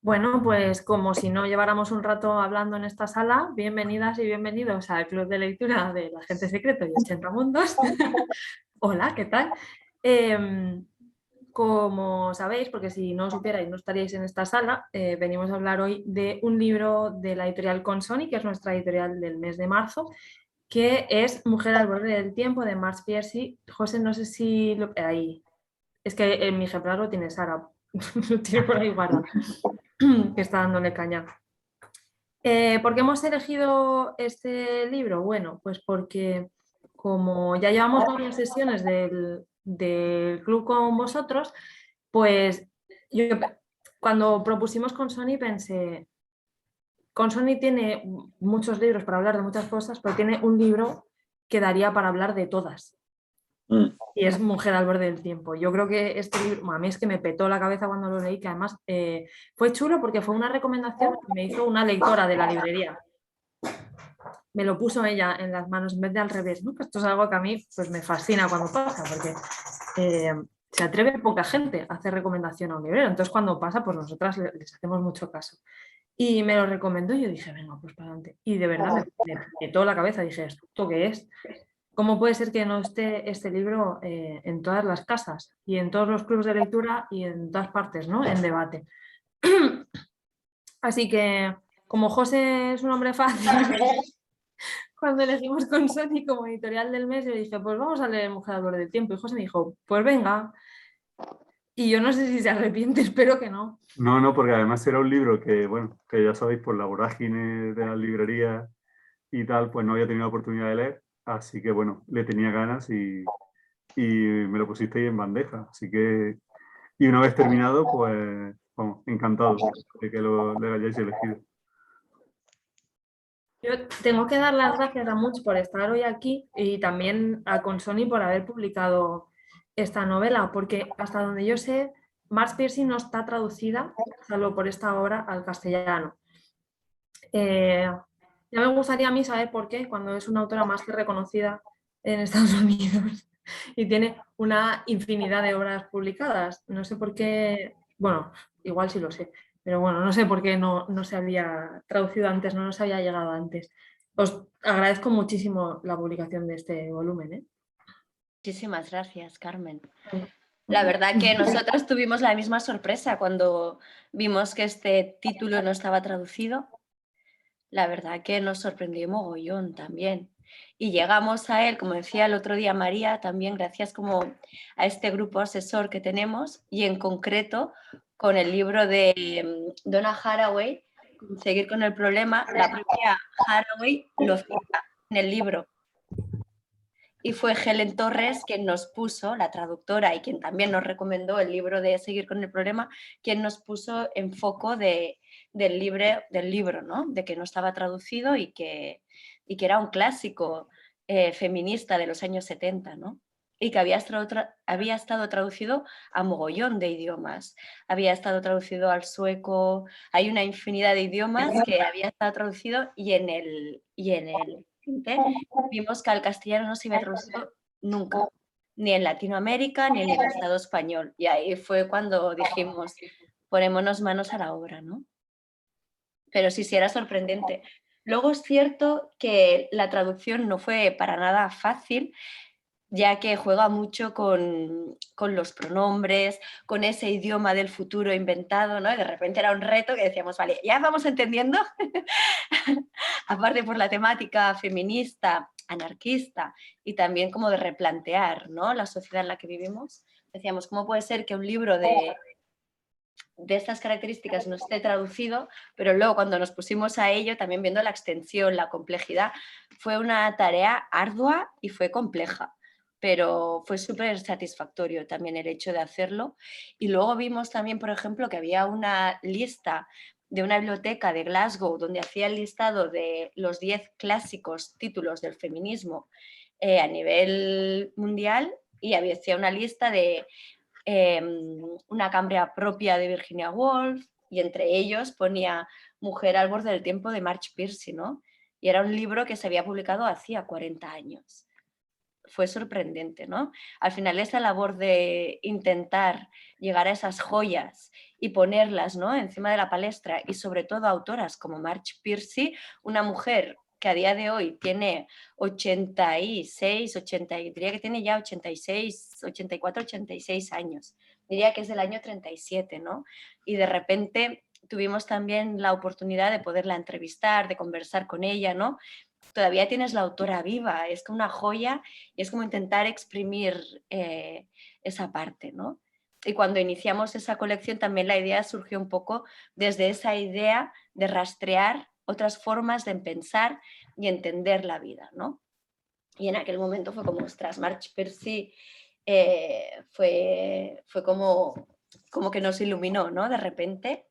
Bueno, pues como si no lleváramos un rato hablando en esta sala, bienvenidas y bienvenidos al Club de Lectura de La Agente Secreto y 80 Mundos. Hola, ¿qué tal? Em, Como sabéis, porque si no supierais no estaríais en esta sala, venimos a hablar hoy de un libro de la editorial Consoni, que es nuestra editorial del mes de marzo, que es Mujer al borde del tiempo, de Mars Piercy. José, no sé si ahí, es que en mi ejemplar lo tiene Sara, lo tiene por ahí guardado, que está dándole caña. ¿Por qué hemos elegido este libro? Bueno, pues porque como ya llevamos varias sesiones del club con vosotros, pues yo cuando propusimos con Sony pensé, con Sony tiene muchos libros para hablar de muchas cosas, pero tiene un libro que daría para hablar de todas. Y es Mujer al borde del tiempo. Yo creo que este libro, a mí es que me petó la cabeza cuando lo leí, que además fue chulo porque fue una recomendación que me hizo una lectora de la librería. Me lo puso ella en las manos en vez de al revés, ¿no? Esto es algo que a mí pues, me fascina cuando pasa, porque se atreve poca gente a hacer recomendación a un librero. Entonces, cuando pasa, pues nosotras les hacemos mucho caso. Y me lo recomendó y yo dije, venga, pues para adelante. Y de verdad me petó la cabeza. Dije, ¿esto qué es? ¿Cómo puede ser que no esté este libro en todas las casas y en todos los clubes de lectura y en todas partes, ¿no? En debate. Así que, como José es un hombre fácil, cuando elegimos con Sony como editorial del mes, yo dije, pues vamos a leer Mujer al borde del tiempo. Y José me dijo, pues venga. Y yo no sé si se arrepiente, espero que no. No, no, porque además era un libro que, bueno, que ya sabéis, por la vorágine de las librerías y tal, pues no había tenido la oportunidad de leer, así que, bueno, le tenía ganas y me lo pusisteis en bandeja, así que, y una vez terminado, pues, vamos, encantado de que le hayáis elegido. Yo tengo que dar las gracias a Much por estar hoy aquí y también a Consoni por haber publicado esta novela, porque hasta donde yo sé, Mars Piercy no está traducida, salvo por esta obra, al castellano. Eh, ya me gustaría a mí saber por qué, cuando es una autora más que reconocida en Estados Unidos y tiene una infinidad de obras publicadas. No sé por qué, bueno, igual sí lo sé, pero bueno, no sé por qué no se había traducido antes, no nos había llegado antes. Os agradezco muchísimo la publicación de este volumen, ¿eh? Muchísimas gracias, Carmen. Mm. La verdad que nosotros tuvimos la misma sorpresa cuando vimos que este título no estaba traducido. La verdad que nos sorprendió mogollón también. Y llegamos a él, como decía el otro día María, también gracias como a este grupo asesor que tenemos y en concreto con el libro de Donna Haraway, Seguir con el problema, la propia Haraway lo cita en el libro. Y fue Helen Torres quien nos puso, la traductora y quien también nos recomendó el libro de Seguir con el problema, quien nos puso en foco del libro, ¿no? De que no estaba traducido y que era un clásico feminista de los años 70, ¿no? Y que había estado traducido a mogollón de idiomas. Había estado traducido al sueco, hay una infinidad de idiomas que había estado traducido y en el vimos que al castellano no se había traducido nunca, ni en Latinoamérica ni en el Estado español. Y ahí fue cuando dijimos, ponémonos manos a la obra, ¿no? Pero sí era sorprendente. Luego es cierto que la traducción no fue para nada fácil, ya que juega mucho con los pronombres, con ese idioma del futuro inventado, ¿no? Y de repente era un reto que decíamos, vale, ya vamos entendiendo, aparte por la temática feminista, anarquista y también como de replantear, ¿no? La sociedad en la que vivimos. Decíamos, ¿cómo puede ser que un libro de estas características no esté traducido? Pero luego cuando nos pusimos a ello, también viendo la extensión, la complejidad, fue una tarea ardua y fue compleja, pero fue súper satisfactorio también el hecho de hacerlo. Y luego vimos también, por ejemplo, que había una lista de una biblioteca de Glasgow donde hacía el listado de los 10 clásicos títulos del feminismo a nivel mundial, y había una lista de Una Cambria propia de Virginia Woolf, y entre ellos ponía Mujer al borde del tiempo de March Piercy, ¿no? Y era un libro que se había publicado hacía 40 años. fue sorprendente, ¿no? Al final esa labor de intentar llegar a esas joyas y ponerlas, ¿no?, encima de la palestra, y sobre todo autoras como Marge Piercy, una mujer que a día de hoy tiene 86, 80, diría que tiene ya 86, 84, 86 años, diría que es del año 37, ¿no? Y de repente tuvimos también la oportunidad de poderla entrevistar, de conversar con ella, ¿no? Todavía tienes la autora viva, es como una joya y es como intentar exprimir esa parte, ¿no? Y cuando iniciamos esa colección también la idea surgió un poco desde esa idea de rastrear otras formas de pensar y entender la vida, ¿no? Y en aquel momento fue como, ostras, Marge Piercy fue como que nos iluminó, ¿no? De repente.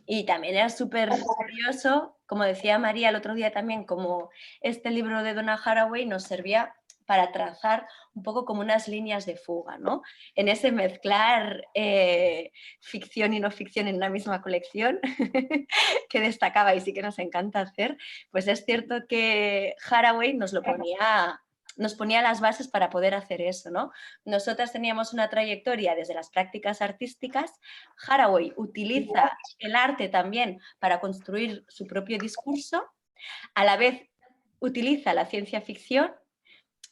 Y también era súper curioso, como decía María el otro día también, como este libro de Donna Haraway nos servía para trazar un poco como unas líneas de fuga, ¿no? En ese mezclar ficción y no ficción en una misma colección que destacaba y sí que nos encanta hacer, pues es cierto que Haraway nos ponía las bases para poder hacer eso, ¿no? Nosotras teníamos una trayectoria desde las prácticas artísticas. Haraway utiliza el arte también para construir su propio discurso, a la vez utiliza la ciencia ficción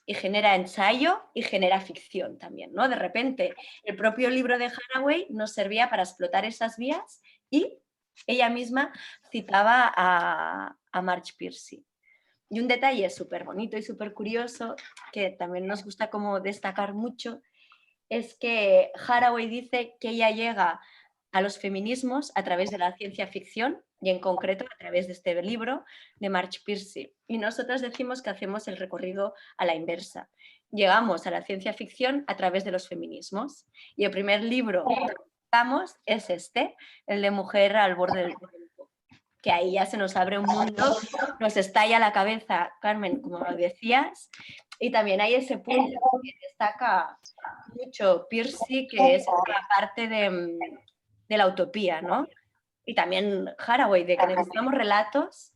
y genera ensayo y genera ficción también, ¿no? De repente, el propio libro de Haraway nos servía para explotar esas vías y ella misma citaba a Marge Piercy. Y un detalle súper bonito y súper curioso, que también nos gusta como destacar mucho, es que Haraway dice que ella llega a los feminismos a través de la ciencia ficción y en concreto a través de este libro de Marge Piercy. Y nosotras decimos que hacemos el recorrido a la inversa. Llegamos a la ciencia ficción a través de los feminismos. Y el primer libro que publicamos es este, el de Mujer al borde del tiempo, que ahí ya se nos abre un mundo, nos estalla la cabeza, Carmen, como lo decías, y también hay ese punto que destaca mucho Piercy, que es la parte de la utopía, ¿no? Y también Haraway, de que necesitamos relatos,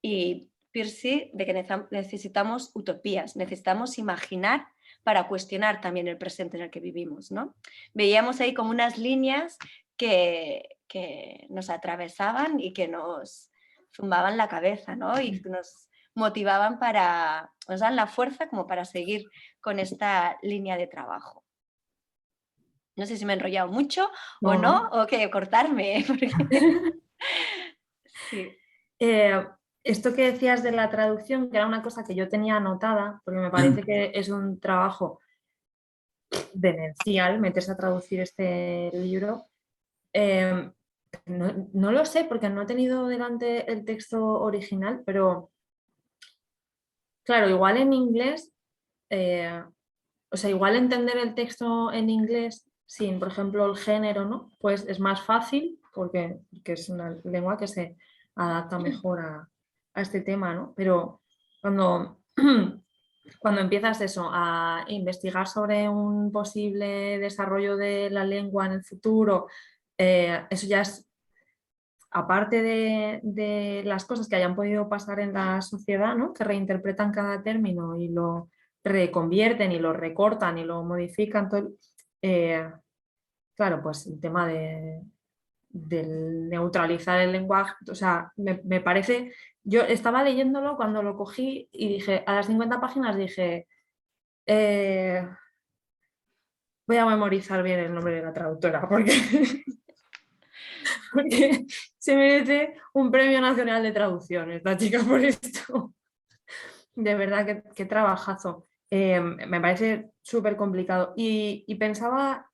y Piercy, de que necesitamos utopías, necesitamos imaginar para cuestionar también el presente en el que vivimos, ¿no? Veíamos ahí como unas líneas que nos atravesaban y que nos zumbaban la cabeza, ¿no? Y nos motivaban nos dan la fuerza como para seguir con esta línea de trabajo. No sé si me he enrollado mucho o no, o que cortarme. Porque... sí. Esto que decías de la traducción, que era una cosa que yo tenía anotada, porque me parece que es un trabajo demencial meterse a traducir este libro. No lo sé porque no he tenido delante el texto original, pero claro, igual en inglés, o sea, igual entender el texto en inglés sin, por ejemplo, el género, ¿no? Pues es más fácil porque es una lengua que se adapta mejor a este tema, ¿no? Pero cuando, cuando empiezas eso, a investigar sobre un posible desarrollo de la lengua en el futuro, eso ya es, aparte de las cosas que hayan podido pasar en la sociedad, ¿no? Que reinterpretan cada término y lo reconvierten y lo recortan y lo modifican, claro, pues el tema del neutralizar el lenguaje, o sea, me parece, yo estaba leyéndolo cuando lo cogí y dije, a las 50 páginas dije, voy a memorizar bien el nombre de la traductora, porque se merece un premio nacional de traducción esta chica por esto. De verdad, qué trabajazo. Me parece súper complicado. Y pensaba,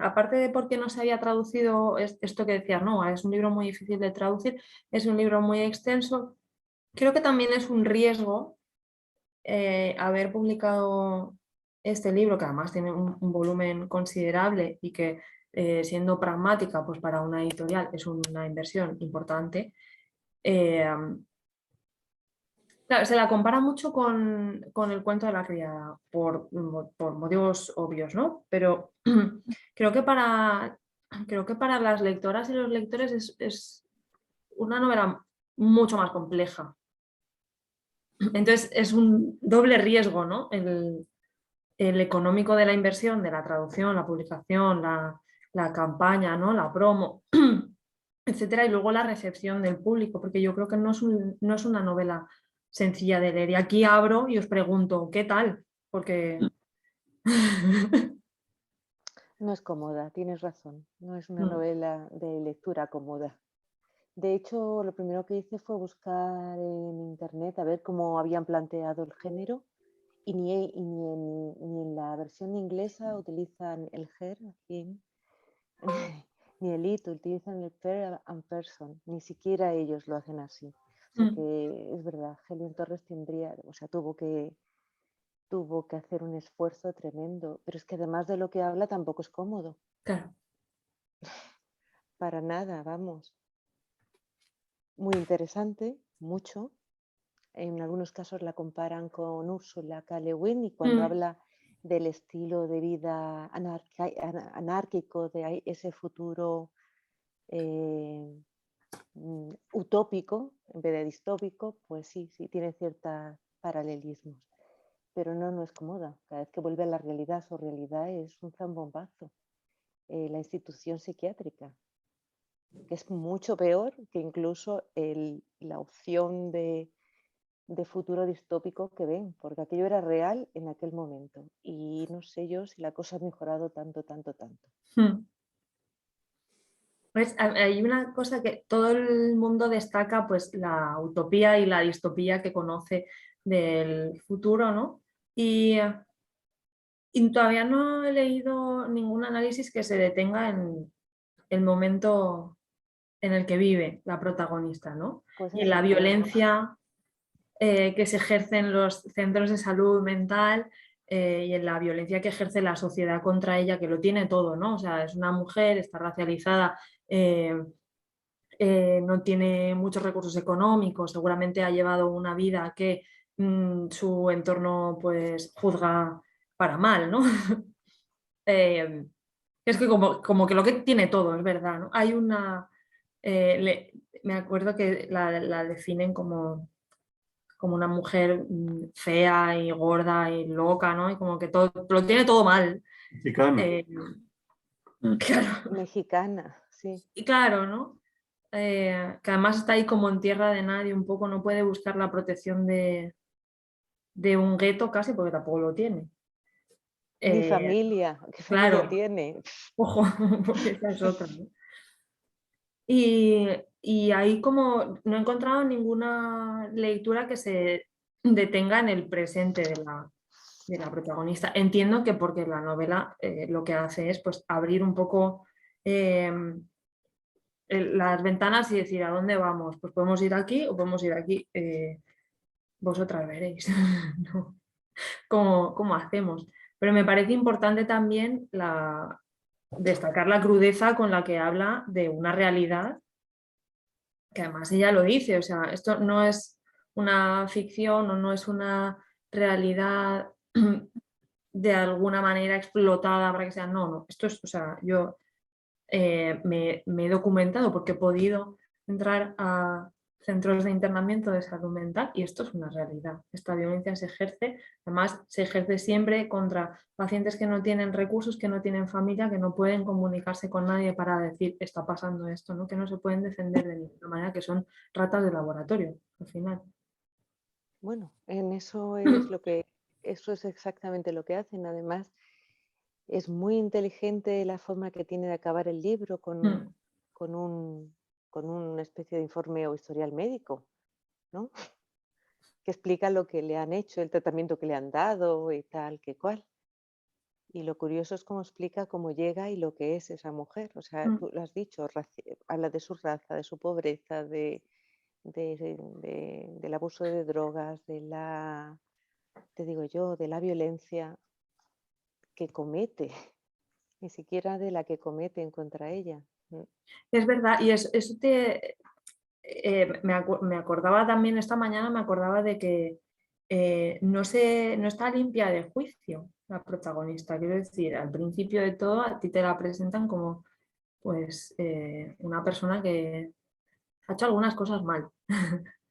aparte de por qué no se había traducido esto que decías, no, es un libro muy difícil de traducir, es un libro muy extenso. Creo que también es un riesgo haber publicado este libro, que además tiene un volumen considerable y que siendo pragmática, pues para una editorial es una inversión importante. Claro, se la compara mucho con el cuento de la criada, por motivos obvios, ¿no? Pero creo que para las lectoras y los lectores es una novela mucho más compleja. Entonces es un doble riesgo, ¿no? El económico de la inversión, de la traducción, la publicación, la campaña, ¿no? La promo, etcétera, y luego la recepción del público, porque yo creo que no es una novela sencilla de leer. Y aquí abro y os pregunto, ¿qué tal? Porque... No es cómoda, tienes razón. No es una novela de lectura cómoda. De hecho, lo primero que hice fue buscar en internet a ver cómo habían planteado el género y ni en la versión inglesa utilizan el her, him, ni el it, utilizan el per and person. Ni siquiera ellos lo hacen así. O sea que es verdad, Helion Torres tuvo que hacer un esfuerzo tremendo, pero es que además de lo que habla tampoco es cómodo. Claro. Para nada, vamos. Muy interesante, mucho. En algunos casos la comparan con Ursula K. Le Guin y cuando habla del estilo de vida anárquico, de ese futuro utópico en vez de distópico, pues sí, tiene ciertos paralelismos. Pero no es cómoda. Cada vez que vuelve a la realidad, su realidad es un zambombazo. La institución psiquiátrica, que es mucho peor que incluso la opción de futuro distópico que ven, porque aquello era real en aquel momento. Y no sé yo si la cosa ha mejorado tanto. Pues hay una cosa que todo el mundo destaca, pues la utopía y la distopía que conoce del futuro, ¿no? Y todavía no he leído ningún análisis que se detenga en el momento en el que vive la protagonista, ¿no? Pues Y en ese la es el problema. violencia que se ejerce en los centros de salud mental y en la violencia que ejerce la sociedad contra ella, que lo tiene todo, ¿no? O sea, es una mujer, está racializada, no tiene muchos recursos económicos, seguramente ha llevado una vida que su entorno pues juzga para mal, ¿no? Es que como que lo que tiene todo, es verdad, ¿no? Hay una... me acuerdo que la definen como una mujer fea y gorda y loca, ¿no? Y como que todo, lo tiene todo mal. Mexicana. Claro. Mexicana, sí. Y claro, ¿no? Que además está ahí como en tierra de nadie, un poco no puede buscar la protección de un gueto casi, porque tampoco lo tiene. Ni familia, ¿qué familia Claro, tiene? ojo, porque esa es otra, ¿no? Y ahí como no he encontrado ninguna lectura que se detenga en el presente de la protagonista. Entiendo que porque la novela lo que hace es pues abrir un poco las ventanas y decir a dónde vamos. Pues podemos ir aquí o podemos ir aquí. Vosotras veréis ¿no? ¿Cómo hacemos? Pero me parece importante también destacar la crudeza con la que habla de una realidad que además ella lo dice, o sea, esto no es una ficción o no es una realidad de alguna manera explotada para que sea, no, esto es, o sea, yo me he documentado porque he podido entrar a centros de internamiento de salud mental y esto es una realidad. Esta violencia se ejerce, además se ejerce siempre contra pacientes que no tienen recursos, que no tienen familia, que no pueden comunicarse con nadie para decir está pasando esto, ¿no? Que no se pueden defender de ninguna manera, que son ratas de laboratorio al final. Bueno, en eso eso es exactamente lo que hacen. Además, es muy inteligente la forma que tiene de acabar el libro con una especie de informe o historial médico, ¿no? Que explica lo que le han hecho, el tratamiento que le han dado y tal, que cual. Y lo curioso es cómo explica cómo llega y lo que es esa mujer. O sea, tú lo has dicho, habla de su raza, de su pobreza, del abuso de drogas, de la violencia que comete, ni siquiera de la que cometen contra ella. Es verdad, y eso me acordaba también esta mañana, me acordaba de que no está limpia de juicio la protagonista. Quiero decir, al principio de todo a ti te la presentan como pues una persona que ha hecho algunas cosas mal.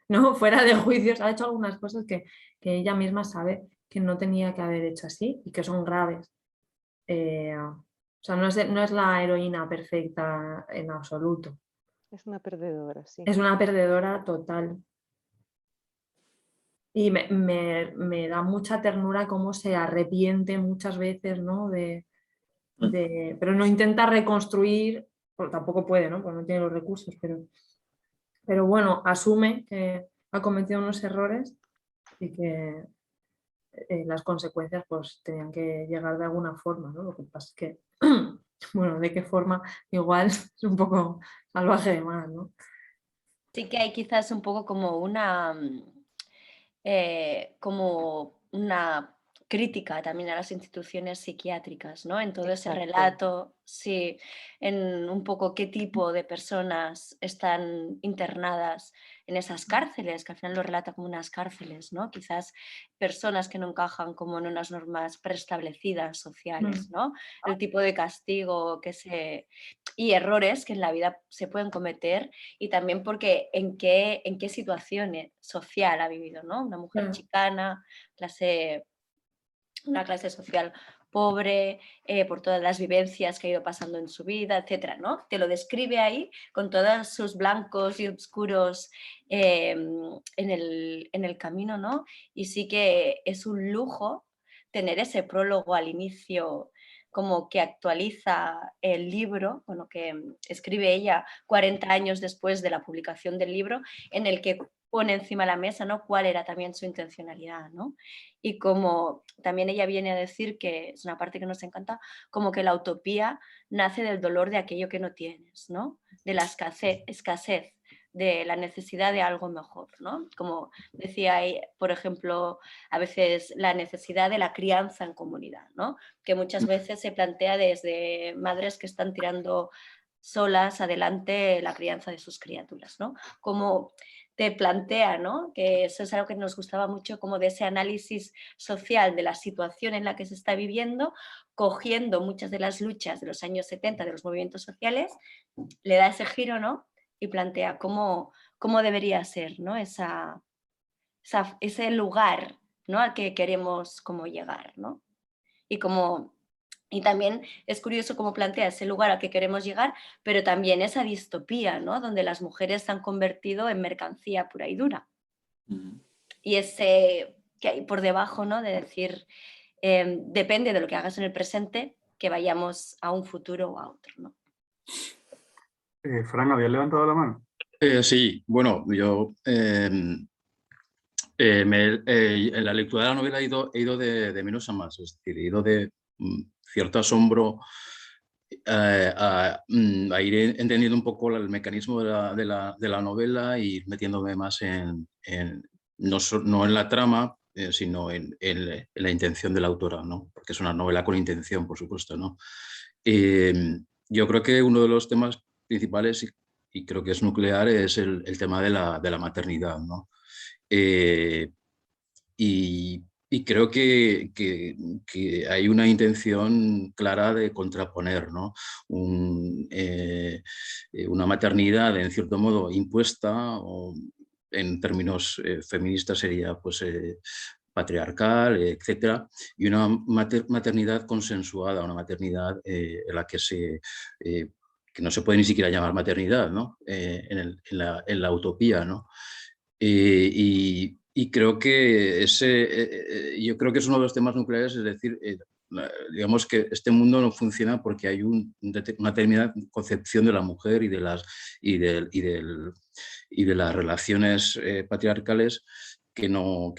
¿no? Fuera de juicios, ha hecho algunas cosas que ella misma sabe que no tenía que haber hecho así y que son graves. O sea, no es la heroína perfecta en absoluto. Es una perdedora, sí. Es una perdedora total. Y me da mucha ternura cómo se arrepiente muchas veces, ¿no? Pero no intenta reconstruir, porque tampoco puede, ¿no? Porque no tiene los recursos, pero bueno, asume que ha cometido unos errores y que las consecuencias pues tenían que llegar de alguna forma, ¿no? Lo que pasa es que, bueno, de qué forma igual es un poco salvaje de más, ¿no? Sí que hay quizás un poco como una crítica también a las instituciones psiquiátricas, ¿no? En todo ese Exacto. relato, sí, en un poco qué tipo de personas están internadas en esas cárceles, que al final lo relata como unas cárceles, ¿no? Quizás personas que no encajan como en unas normas preestablecidas sociales, ¿no? El tipo de castigo y errores que en la vida se pueden cometer y también porque en qué situación social ha vivido, ¿no? Una mujer Claro. chicana, una clase social pobre, por todas las vivencias que ha ido pasando en su vida, etcétera, ¿no? Te lo describe ahí con todos sus blancos y oscuros en el camino, ¿no? Y sí que es un lujo tener ese prólogo al inicio como que actualiza el libro, bueno, que escribe ella 40 años después de la publicación del libro, en el que pone encima de la mesa, ¿no? Cuál era también su intencionalidad, ¿no? Y como también ella viene a decir, que es una parte que nos encanta, como que la utopía nace del dolor de aquello que no tienes, ¿no? De la escasez, de la necesidad de algo mejor, ¿no? Como decía, por ejemplo, a veces la necesidad de la crianza en comunidad, ¿no? Que muchas veces se plantea desde madres que están tirando solas adelante la crianza de sus criaturas, ¿no? Como te plantea, ¿no? Que eso es algo que nos gustaba mucho, como de ese análisis social de la situación en la que se está viviendo, cogiendo muchas de las luchas de los años 70 de los movimientos sociales, le da ese giro, ¿no? Y plantea cómo debería ser, ¿no? Ese lugar, ¿no? Al que queremos como llegar, ¿no? Y también es curioso cómo plantea ese lugar al que queremos llegar, pero también esa distopía, ¿no? Donde las mujeres se han convertido en mercancía pura y dura. Y ese que hay por debajo, ¿no? De decir, depende de lo que hagas en el presente, que vayamos a un futuro o a otro, ¿no? Fran, ¿habías levantado la mano? Sí, bueno, yo en la lectura de la novela he ido de menos a más, es decir, he ido de cierto asombro a ir entendiendo un poco el mecanismo de la novela e ir metiéndome más no en la trama, sino en la intención de la autora, ¿no? Porque es una novela con intención, por supuesto, ¿no? Yo creo que uno de los temas principales, y creo que es nuclear, es el tema de la maternidad, ¿no? Y creo que hay una intención clara de contraponer, ¿no? Una maternidad, en cierto modo, impuesta, o en términos feministas sería pues, patriarcal, etcétera, y una maternidad consensuada, una maternidad en la que no se puede ni siquiera llamar maternidad, ¿no? En la utopía, ¿no? Y creo que yo creo que es uno de los temas nucleares, es decir, digamos que este mundo no funciona porque hay una determinada concepción de la mujer y de las relaciones patriarcales que no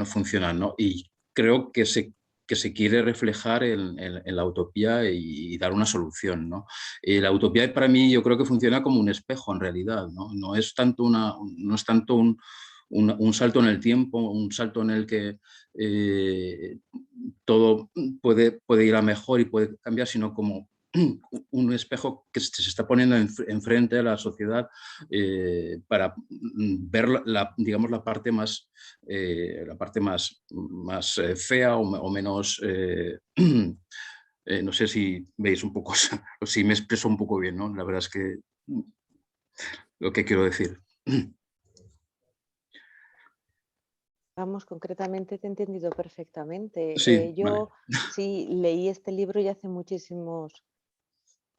funcionan, ¿no? Y creo que se quiere reflejar en la utopía y dar una solución, ¿no? La utopía para mí yo creo que funciona como un espejo en realidad, ¿no? No es tanto un salto en el tiempo, un salto en el que todo puede ir a mejor y puede cambiar, sino como un espejo que se está poniendo enfrente de la sociedad para ver digamos, la parte más fea o menos no sé si veis un poco o si me expreso un poco bien, ¿no? La verdad es que lo que quiero decir. Vamos, concretamente te he entendido perfectamente. Sí, Yo vale. sí leí este libro ya hace muchísimos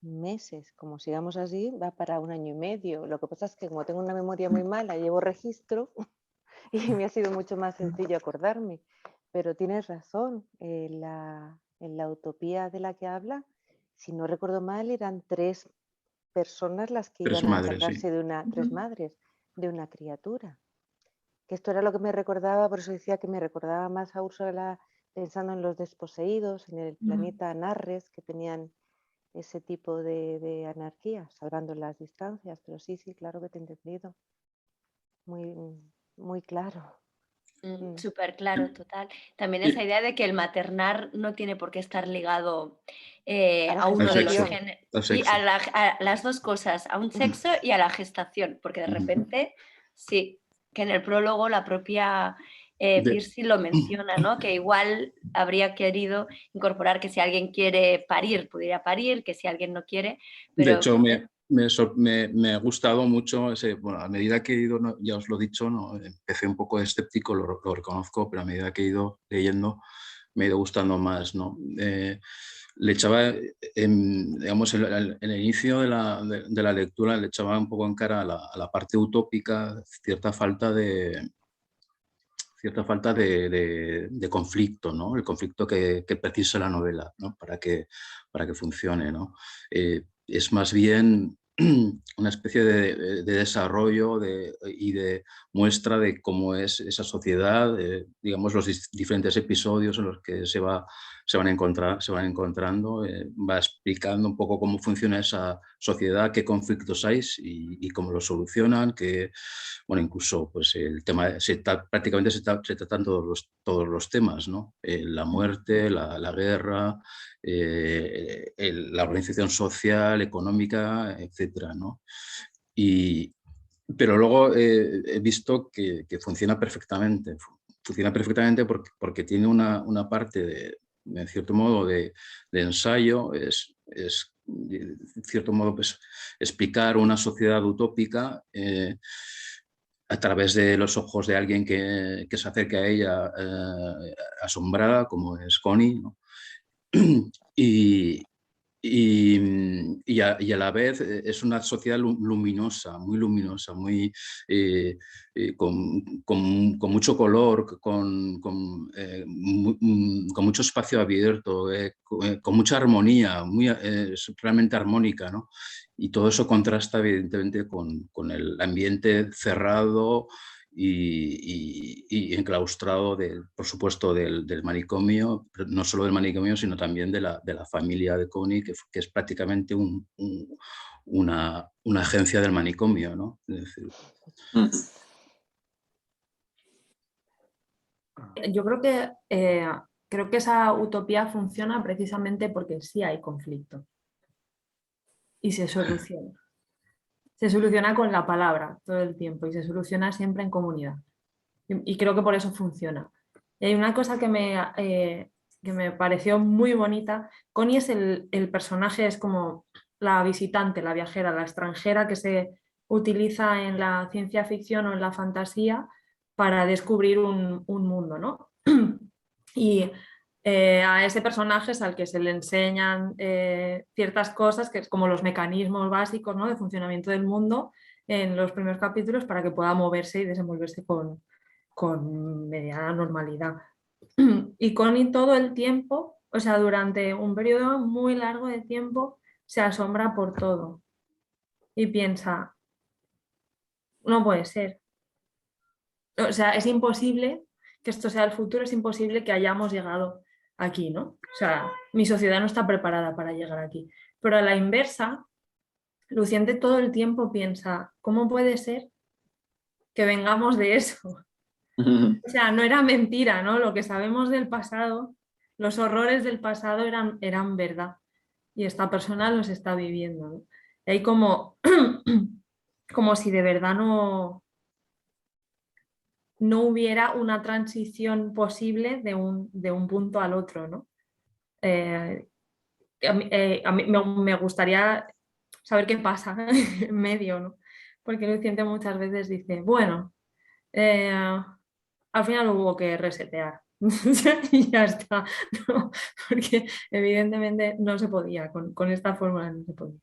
meses. Como sigamos así, va para 1 año y medio. Lo que pasa es que como tengo una memoria muy mala, llevo registro y me ha sido mucho más sencillo acordarme. Pero tienes razón, en la utopía de la que habla, si no recuerdo mal, eran 3 personas las que 3 iban a madres, sí. encargarse de 3 madres, de una criatura. Que esto era lo que me recordaba, por eso decía que me recordaba más a Úrsula pensando en los desposeídos, en el planeta Narres, que tenían ese tipo de anarquía, salvando las distancias. Pero sí, claro que te he entendido. Muy, muy claro. Súper claro, total. También esa idea de que el maternar no tiene por qué estar ligado A la a uno de los sexo. géneros. Al Y sexo. a las dos cosas, a un sexo y a la gestación, porque de repente, sí, que en el prólogo la propia Virsi lo menciona, ¿no? Que igual habría querido incorporar que si alguien quiere parir, pudiera parir, que si alguien no quiere, De pero hecho, me ha gustado mucho, bueno, a medida que he ido, ya os lo he dicho, ¿no? Empecé un poco escéptico, lo reconozco, pero a medida que he ido leyendo me ha ido gustando más, ¿no? Le echaba, digamos, en el inicio de la lectura le echaba un poco en cara a la parte utópica, cierta falta de conflicto, ¿no? El conflicto que precisa la novela, ¿no? para que funcione, ¿no? Es más bien una especie de desarrollo y de muestra de cómo es esa sociedad, digamos, los diferentes episodios en los que se van encontrando, va explicando un poco cómo funciona esa sociedad, qué conflictos hay y cómo los solucionan, bueno, incluso pues el tema, prácticamente se tratan todos los temas, ¿no? La muerte, la guerra, la organización social, económica, etcétera, ¿no? Pero luego he visto que funciona perfectamente. Funciona perfectamente porque tiene una parte, en cierto modo, de ensayo, es en cierto modo, pues, explicar una sociedad utópica a través de los ojos de alguien que se acerca a ella asombrada, como es Connie, ¿no? Y, y a la vez es una sociedad luminosa, con mucho color, con mucho espacio abierto, con mucha armonía, realmente armónica, ¿no? Y todo eso contrasta evidentemente con el ambiente cerrado y enclaustrado, por supuesto, del manicomio, pero no solo del manicomio, sino también de la familia de Connie, que es prácticamente una agencia del manicomio, ¿no? Es decir, Yo creo que esa utopía funciona precisamente porque sí hay conflicto y se soluciona. Se soluciona con la palabra todo el tiempo y se soluciona siempre en comunidad. Y creo que por eso funciona. Y hay una cosa que me pareció muy bonita. Connie es el personaje, es como la visitante, la viajera, la extranjera que se utiliza en la ciencia ficción o en la fantasía para descubrir un mundo, ¿no? Y a ese personaje es al que se le enseñan ciertas cosas, que es como los mecanismos básicos, ¿no? De funcionamiento del mundo en los primeros capítulos para que pueda moverse y desenvolverse con mediana normalidad. Y Connie todo el tiempo, o sea, durante un periodo muy largo de tiempo, se asombra por todo y piensa, no puede ser. O sea, es imposible que esto sea el futuro, es imposible que hayamos llegado aquí, ¿no? O sea, mi sociedad no está preparada para llegar aquí. Pero a la inversa, Luciente todo el tiempo piensa, ¿cómo puede ser que vengamos de eso? O sea, no era mentira, ¿no? Lo que sabemos del pasado, los horrores del pasado eran verdad. Y esta persona los está viviendo, ¿no? Y hay como, como si de verdad no hubiera una transición posible de un punto al otro, ¿no? A mí me gustaría saber qué pasa en medio, ¿no? Porque Luciente muchas veces dice, bueno, al final hubo que resetear y ya está, ¿no? Porque evidentemente no se podía, con esta fórmula no se podía.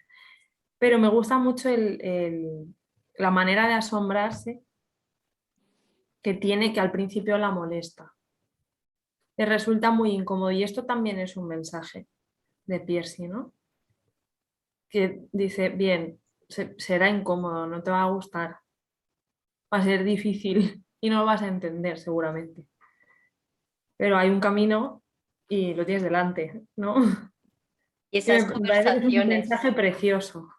Pero me gusta mucho la manera de asombrarse que tiene, que al principio la molesta. Le resulta muy incómodo y esto también es un mensaje de Piercy, ¿no? Que dice, bien, será incómodo, no te va a gustar, va a ser difícil y no lo vas a entender seguramente. Pero hay un camino y lo tienes delante, ¿no? Y Que esas me parece que es un conversaciones mensaje precioso.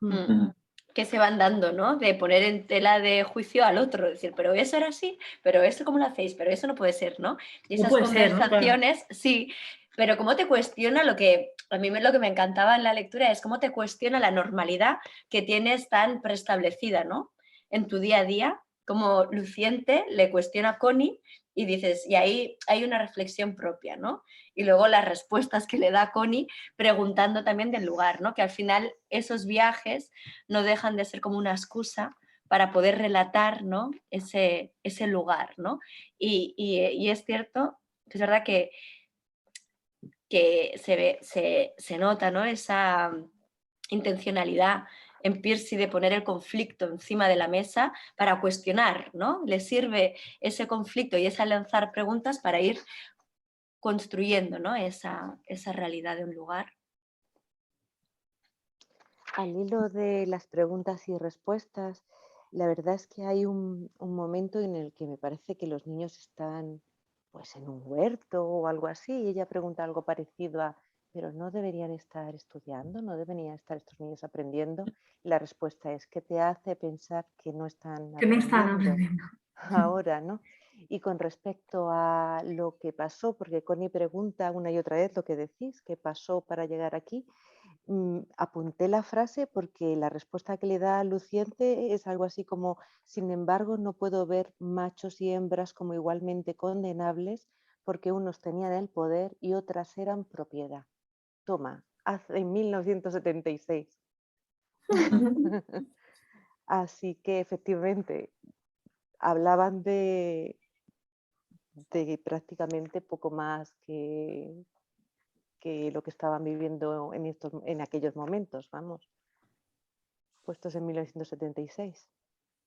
que se van dando, ¿no? De poner en tela de juicio al otro, decir, pero eso era así, pero esto cómo lo hacéis, pero eso no puede ser, ¿no? Y No esas puede ser, ¿no? Claro. conversaciones, sí, pero cómo te cuestiona lo que, a mí lo que me encantaba en la lectura es cómo te cuestiona la normalidad que tienes tan preestablecida, ¿no? En tu día a día, como Luciente le cuestiona a Connie y dices, y ahí hay una reflexión propia, ¿no? Y luego las respuestas que le da Connie preguntando también del lugar, ¿no? Que al final esos viajes no dejan de ser como una excusa para poder relatar, ¿no? ese lugar, ¿no? Y es cierto que es verdad que se nota, ¿no? Esa intencionalidad en Piercy de poner el conflicto encima de la mesa para cuestionar, ¿no? Le sirve ese conflicto y esa lanzar preguntas para ir construyendo, ¿no? esa realidad de un lugar. Al hilo de las preguntas y respuestas, la verdad es que hay un momento en el que me parece que los niños están pues en un huerto o algo así, y ella pregunta algo parecido a, pero no deberían estar estudiando, no deberían estar estos niños aprendiendo. Y la respuesta es, ¿qué te hace pensar que no están Que no están aprendiendo aprendiendo. ahora, ¿no? Y con respecto a lo que pasó, porque Connie pregunta una y otra vez lo que decís, ¿qué pasó para llegar aquí? Apunté la frase porque la respuesta que le da Luciente es algo así como, sin embargo, no puedo ver machos y hembras como igualmente condenables porque unos tenían el poder y otras eran propiedad. Toma, en 1976. Así que efectivamente hablaban de prácticamente poco más que lo que estaban viviendo en aquellos momentos, vamos. Puestos en 1976,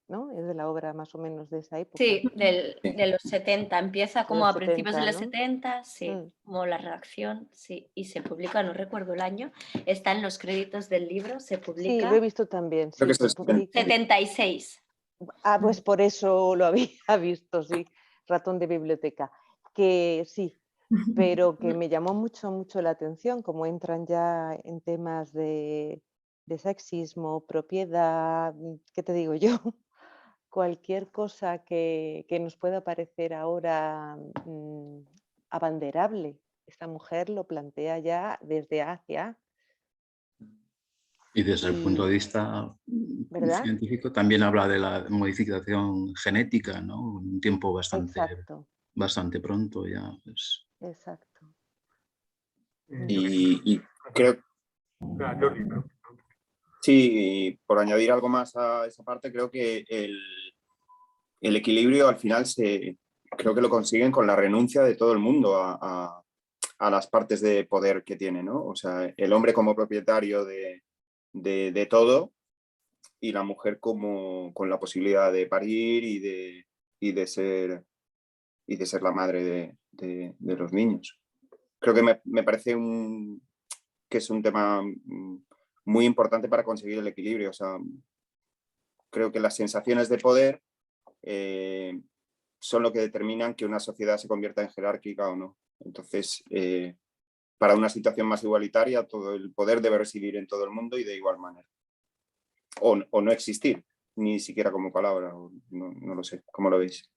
¿no? Es de la obra más o menos de esa época. Sí, de los 70, empieza como a principios de los 70, ¿no? 70, sí, como la redacción, sí, y se publica, no recuerdo el año, está en los créditos del libro, se Sí, publica. lo he visto también, Creo sí, que se publica. 76. Ah, pues por eso lo había visto, sí, ratón de biblioteca. Que sí, pero que me llamó mucho la atención, como entran ya en temas de sexismo, propiedad, ¿qué te digo yo? Cualquier cosa que nos pueda parecer ahora abanderable, esta mujer lo plantea ya desde hace Y desde el punto de y, vista ¿verdad? científico también habla de la modificación genética, ¿no? Un tiempo Exacto, bastante pronto ya. Pues. exacto. Y creo, Jordi, pero- sí, y por añadir algo más a esa parte, creo que el equilibrio al final creo que lo consiguen con la renuncia de todo el mundo a las partes de poder que tiene, ¿no? O sea, el hombre como propietario de todo y la mujer como con la posibilidad de parir y de ser la madre de los niños. Creo que me parece que es un tema muy importante para conseguir el equilibrio. O sea, creo que las sensaciones de poder son lo que determinan que una sociedad se convierta en jerárquica o no. Entonces, para una situación más igualitaria, todo el poder debe residir en todo el mundo y de igual manera. O no existir, ni siquiera como palabra, no lo sé. ¿Cómo lo veis?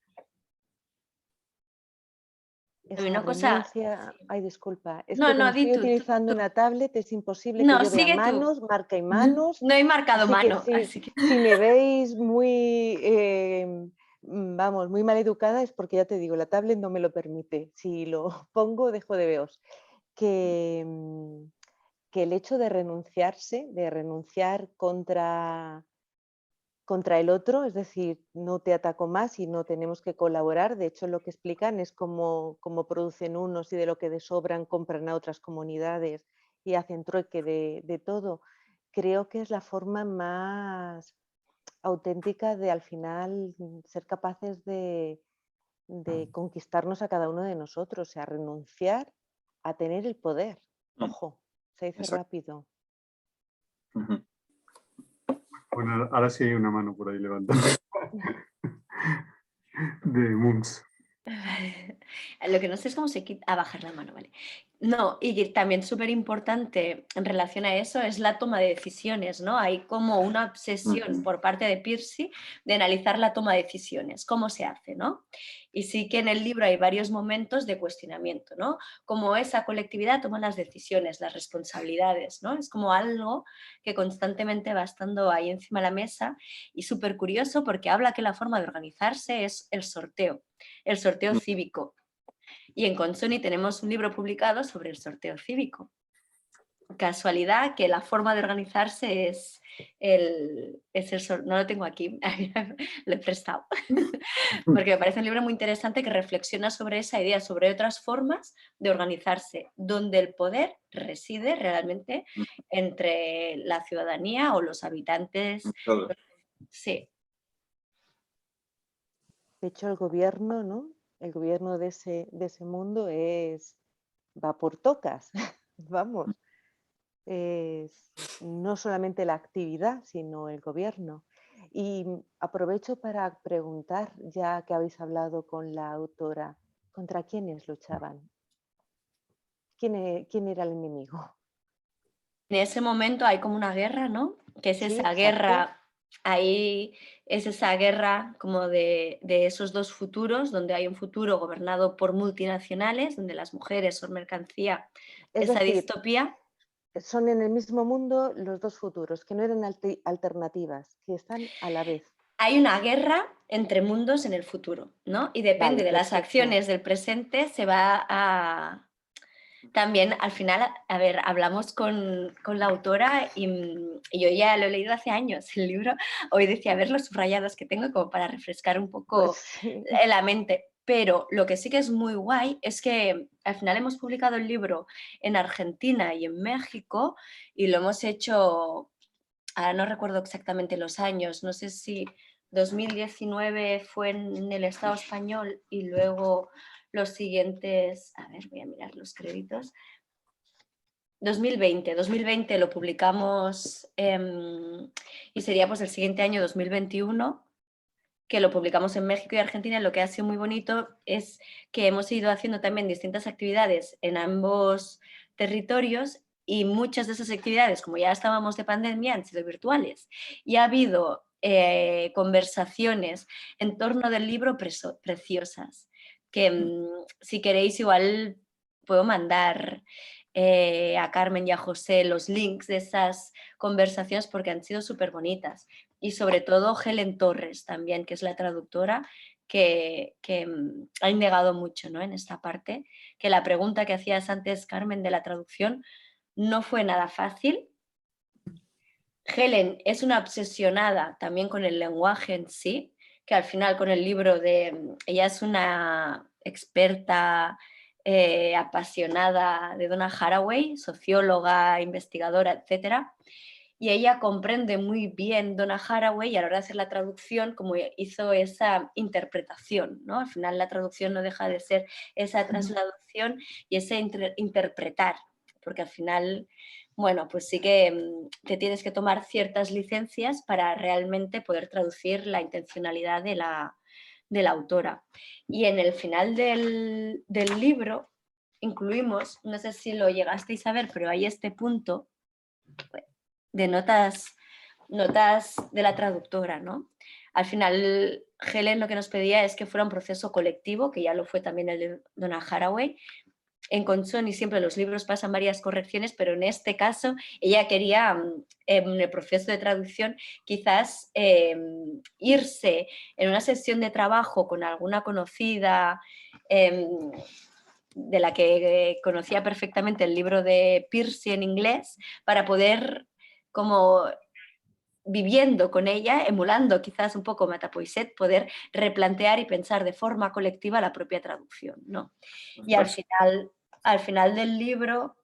Esa Una cosa, renuncia, ay, disculpa, es no, que como no, di estoy tú. utilizando una tablet es imposible que No, yo vea sigue tú. manos, marca y manos, No he marcado así que mano, así que... si me veis muy, vamos, muy mal educada es porque ya te digo, la tablet no me lo permite. Si lo pongo, dejo de veros. Que el hecho de renunciar contra contra el otro, es decir, no te ataco más y no tenemos que colaborar. De hecho, lo que explican es cómo producen unos y de lo que de sobran compran a otras comunidades y hacen trueque de todo. Creo que es la forma más auténtica de al final ser capaces de conquistarnos a cada uno de nosotros, o sea, renunciar a tener el poder. Ojo, se dice Exacto. rápido. Ujú. Bueno, ahora sí hay una mano por ahí levantada. De Munch. Lo que no sé es cómo se quita... A bajar la mano, vale. No, y que también súper importante en relación a eso es la toma de decisiones, ¿no? Hay como una obsesión por parte de Pearcey de analizar la toma de decisiones, cómo se hace, ¿no? Y sí que en el libro hay varios momentos de cuestionamiento, ¿no? Cómo esa colectividad toma las decisiones, las responsabilidades, ¿no? Es como algo que constantemente va estando ahí encima de la mesa y súper curioso porque habla que la forma de organizarse es el sorteo cívico. Y en Consoni tenemos un libro publicado sobre el sorteo cívico. Casualidad que la forma de organizarse es el sorteo. No lo tengo aquí, lo he prestado. Porque me parece un libro muy interesante que reflexiona sobre esa idea, sobre otras formas de organizarse, donde el poder reside realmente entre la ciudadanía o los habitantes. Todo. Sí. De hecho, el gobierno, ¿no? El gobierno de ese mundo va por tocas, vamos. Es no solamente la actividad, sino el gobierno. Y aprovecho para preguntar, ya que habéis hablado con la autora, ¿contra quiénes luchaban? ¿Quién era el enemigo? En ese momento hay como una guerra, ¿no? Que es Sí, esa exacto. guerra, ahí es esa guerra como de esos dos futuros, donde hay un futuro gobernado por multinacionales, donde las mujeres son mercancía, Es esa decir, distopía. son en el mismo mundo los dos futuros, que no eran alternativas, que están a la vez. Hay una guerra entre mundos en el futuro, ¿no? Y depende Vale, de las perfecto. acciones del presente, se va a... También al final, a ver, hablamos con la autora y yo ya lo he leído hace años el libro, hoy decía, a ver los subrayados que tengo como para refrescar un Pues poco sí. la mente, pero lo que sí que es muy guay es que al final hemos publicado el libro en Argentina y en México y lo hemos hecho, ahora no recuerdo exactamente los años, no sé si 2019 fue en el Estado español y luego los siguientes, a ver, voy a mirar los créditos. 2020 lo publicamos y sería pues el siguiente año 2021 que lo publicamos en México y Argentina. Lo que ha sido muy bonito es que hemos ido haciendo también distintas actividades en ambos territorios y muchas de esas actividades, como ya estábamos de pandemia, han sido virtuales. Y ha habido conversaciones en torno del libro preciosas, que si queréis igual puedo mandar a Carmen y a José los links de esas conversaciones porque han sido súper bonitas. Y sobre todo Helen Torres también, que es la traductora, que ha indagado mucho, ¿no? En esta parte, que la pregunta que hacías antes, Carmen, de la traducción, no fue nada fácil. Helen es una obsesionada también con el lenguaje en sí, que al final con el libro ella es una experta apasionada de Donna Haraway, socióloga, investigadora, etcétera, y ella comprende muy bien Donna Haraway y a la hora de hacer la traducción como hizo esa interpretación, ¿no? Al final la traducción no deja de ser esa traslación y ese interpretar, porque al final, bueno, pues sí que te tienes que tomar ciertas licencias para realmente poder traducir la intencionalidad de la autora. Y en el final del libro incluimos, no sé si lo llegasteis a ver, pero hay este punto de notas de la traductora, ¿no? Al final, Helen lo que nos pedía es que fuera un proceso colectivo, que ya lo fue también el de Donna Haraway. En Consoni siempre los libros pasan varias correcciones, pero en este caso ella quería, en el proceso de traducción, quizás irse en una sesión de trabajo con alguna conocida de la que conocía perfectamente el libro de Pearcey en inglés, para poder como viviendo con ella, emulando quizás un poco Matapoiset, poder replantear y pensar de forma colectiva la propia traducción, ¿no? Y al final del libro,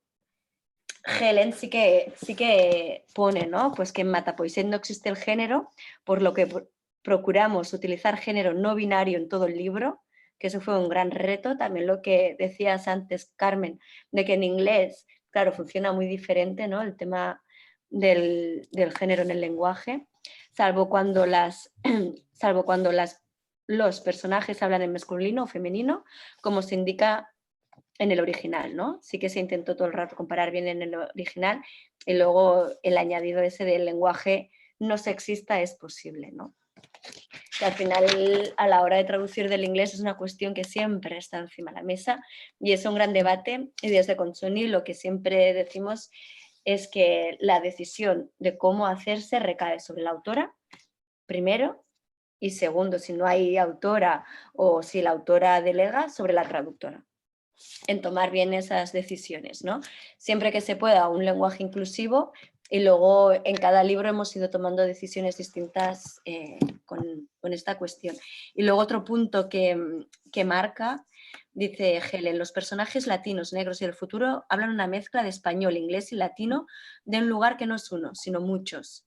Helen sí que pone, ¿no? Pues que en Matapoiset no existe el género, por lo que procuramos utilizar género no binario en todo el libro, que eso fue un gran reto. También lo que decías antes, Carmen, de que en inglés, claro, funciona muy diferente, ¿no? El tema del género en el lenguaje, salvo cuando los personajes hablan en masculino o femenino, como se indica en el original, ¿no? Sí que se intentó todo el rato comparar bien en el original y luego el añadido ese del lenguaje no sexista es posible, ¿no? Que al final, a la hora de traducir del inglés, es una cuestión que siempre está encima de la mesa y es un gran debate. Y desde Consoni lo que siempre decimos es que la decisión de cómo hacerse recae sobre la autora, primero, y segundo, si no hay autora o si la autora delega, sobre la traductora, en tomar bien esas decisiones, ¿no? Siempre que se pueda, un lenguaje inclusivo, y luego en cada libro hemos ido tomando decisiones distintas con esta cuestión. Y luego otro punto que marca, dice Helen, los personajes latinos, negros y del futuro hablan una mezcla de español, inglés y latino de un lugar que no es uno, sino muchos.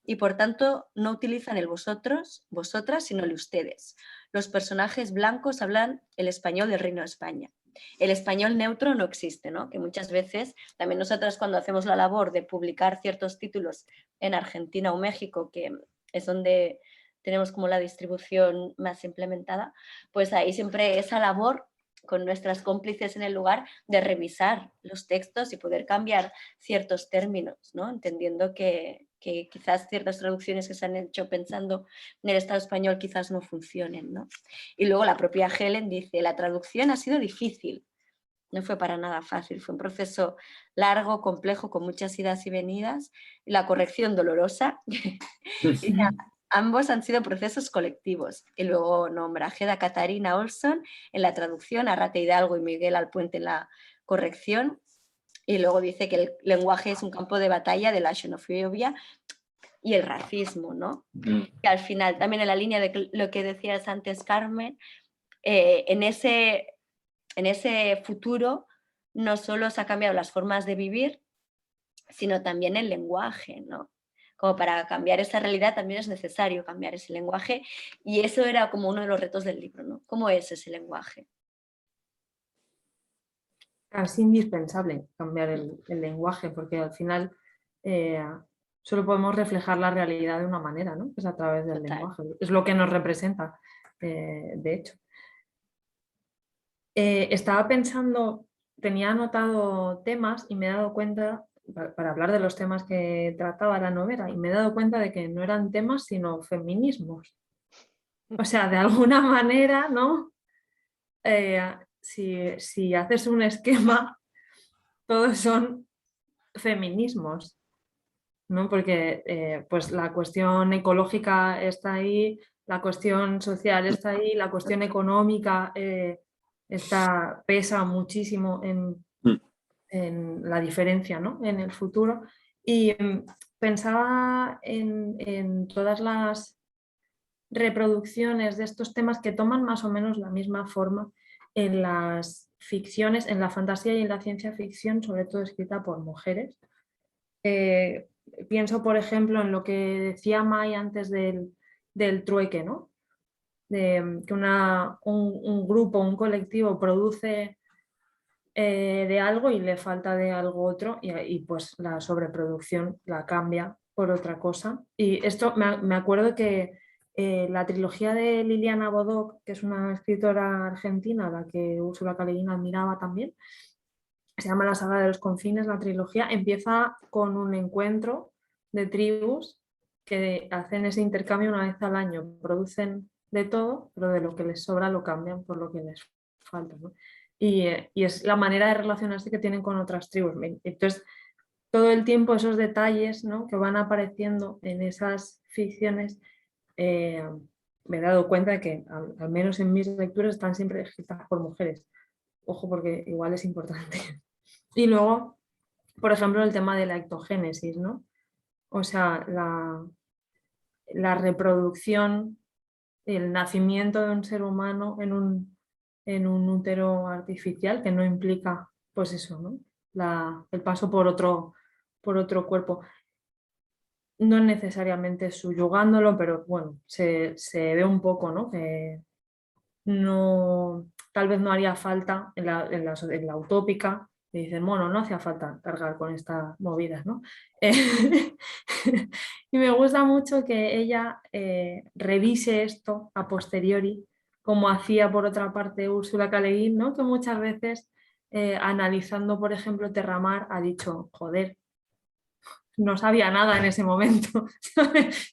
Y por tanto no utilizan el vosotros, vosotras, sino el ustedes. Los personajes blancos hablan el español del Reino de España. El español neutro no existe, ¿no? Que muchas veces, también nosotras cuando hacemos la labor de publicar ciertos títulos en Argentina o México, que es donde tenemos como la distribución más implementada, pues ahí siempre esa labor con nuestras cómplices en el lugar de revisar los textos y poder cambiar ciertos términos, ¿no? Entendiendo que quizás ciertas traducciones que se han hecho pensando en el Estado español quizás no funcionen, ¿no? Y luego la propia Helen dice, la traducción ha sido difícil, no fue para nada fácil, fue un proceso largo, complejo, con muchas idas y venidas, y la corrección dolorosa, y ambos han sido procesos colectivos. Y luego nombra a Geda Catarina Olson en la traducción, a Rate Hidalgo y Miguel Alpuente en la corrección, y luego dice que el lenguaje es un campo de batalla de la xenofobia y el racismo, ¿no? Que al final, también en la línea de lo que decías antes, Carmen, en ese futuro no solo se han cambiado las formas de vivir, sino también el lenguaje, ¿no? Como para cambiar esa realidad también es necesario cambiar ese lenguaje y eso era como uno de los retos del libro, ¿no? ¿Cómo es ese lenguaje? Es indispensable cambiar el lenguaje porque al final solo podemos reflejar la realidad de una manera, ¿no? Es a través del lenguaje. Es lo que nos representa, de hecho. Estaba pensando, tenía anotado temas y me he dado cuenta, para hablar de los temas que trataba la novela, y me he dado cuenta de que no eran temas sino feminismos. O sea, de alguna manera, ¿no? Si haces un esquema, todos son feminismos, ¿no? Porque pues la cuestión ecológica está ahí, la cuestión social está ahí, la cuestión económica pesa muchísimo en la diferencia, ¿no? En el futuro. Y pensaba en todas las reproducciones de estos temas que toman más o menos la misma forma en las ficciones, en la fantasía y en la ciencia ficción, sobre todo escrita por mujeres. Pienso, por ejemplo, en lo que decía Mai antes del trueque, ¿no? De que un grupo, un colectivo produce de algo y le falta de algo otro y pues la sobreproducción la cambia por otra cosa. Y esto me acuerdo que la trilogía de Liliana Bodoc, que es una escritora argentina a la que Úrsula K. Le Guin admiraba también, se llama La saga de los confines, la trilogía, empieza con un encuentro de tribus que hacen ese intercambio una vez al año, producen de todo, pero de lo que les sobra lo cambian por lo que les falta, ¿no? Y es la manera de relacionarse que tienen con otras tribus. Entonces, todo el tiempo esos detalles, ¿no?, que van apareciendo en esas ficciones, me he dado cuenta de que, al menos en mis lecturas, están siempre escritas por mujeres. Ojo, porque igual es importante. Y luego, por ejemplo, el tema de la ectogénesis, ¿no? O sea, la reproducción, el nacimiento de un ser humano en un útero artificial que no implica, pues eso, ¿no? El paso por otro cuerpo. No necesariamente subyugándolo, pero bueno, se ve un poco, ¿no? Que no, tal vez no haría falta en la utópica, y dicen, bueno, no hacía falta cargar con estas movidas, ¿no? Y me gusta mucho que ella revise esto a posteriori, como hacía por otra parte Úrsula K. Le Guin, ¿no? Que muchas veces analizando, por ejemplo, Terramar, ha dicho, joder, no sabía nada en ese momento.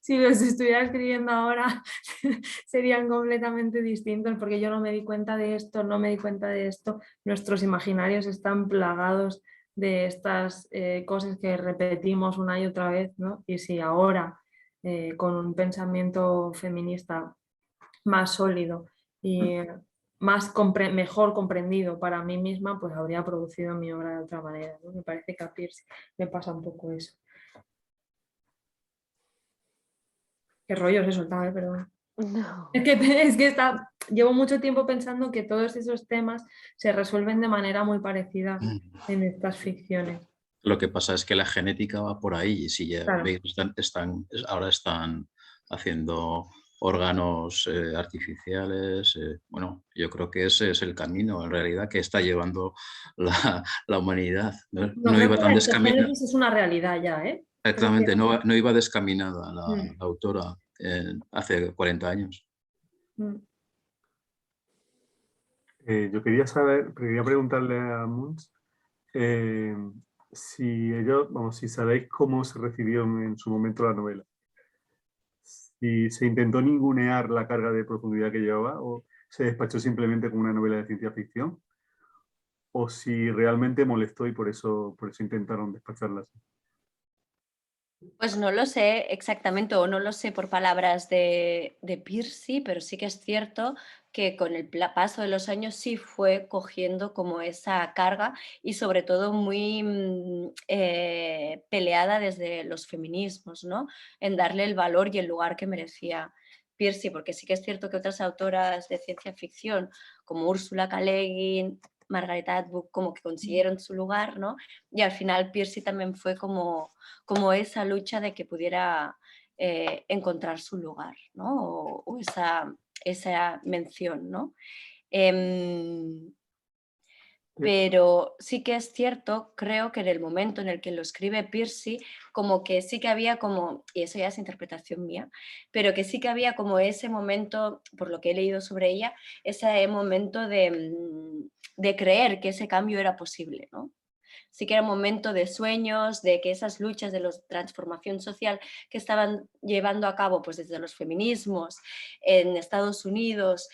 Si los estuviera escribiendo ahora serían completamente distintos porque yo no me di cuenta de esto, no me di cuenta de esto. Nuestros imaginarios están plagados de estas cosas que repetimos una y otra vez, ¿no? Y si ahora con un pensamiento feminista más sólido y mejor comprendido para mí misma, pues habría producido mi obra de otra manera, ¿no? Me parece que a Pierce me pasa un poco eso. Qué rollo se soltaba, perdón. No. Es que llevo mucho tiempo pensando que todos esos temas se resuelven de manera muy parecida en estas ficciones. Lo que pasa es que la genética va por ahí y si ya Claro. veis, ahora están haciendo órganos artificiales. Bueno, yo creo que ese es el camino en realidad que está llevando la humanidad. No Creo iba que tan la descaminada. ectogénesis es una realidad ya, ¿eh? Exactamente, no iba descaminada la Mm. autora hace 40 años. Mm. Yo quería preguntarle a Munch eh, si sabéis cómo se recibió en su momento la novela. Si se intentó ningunear la carga de profundidad que llevaba o se despachó simplemente como una novela de ciencia ficción, o si realmente molestó y por eso intentaron despacharla así. Pues no lo sé exactamente, o no lo sé por palabras de Piercy, pero sí que es cierto que con el paso de los años sí fue cogiendo como esa carga y sobre todo muy peleada desde los feminismos, ¿no? En darle el valor y el lugar que merecía Piercy, porque sí que es cierto que otras autoras de ciencia ficción como Úrsula K. Le Guin, Margaret Atwood, como que consiguieron su lugar, ¿no? Y al final Piercy también fue como esa lucha de que pudiera encontrar su lugar, ¿no? O esa mención, ¿no? Pero sí que es cierto, creo que en el momento en el que lo escribe Piercy, como que sí que había como, y eso ya es interpretación mía, pero que sí que había como ese momento, por lo que he leído sobre ella, ese momento de creer que ese cambio era posible, ¿no? Sí que era un momento de sueños, de que esas luchas de la transformación social que estaban llevando a cabo pues desde los feminismos en Estados Unidos,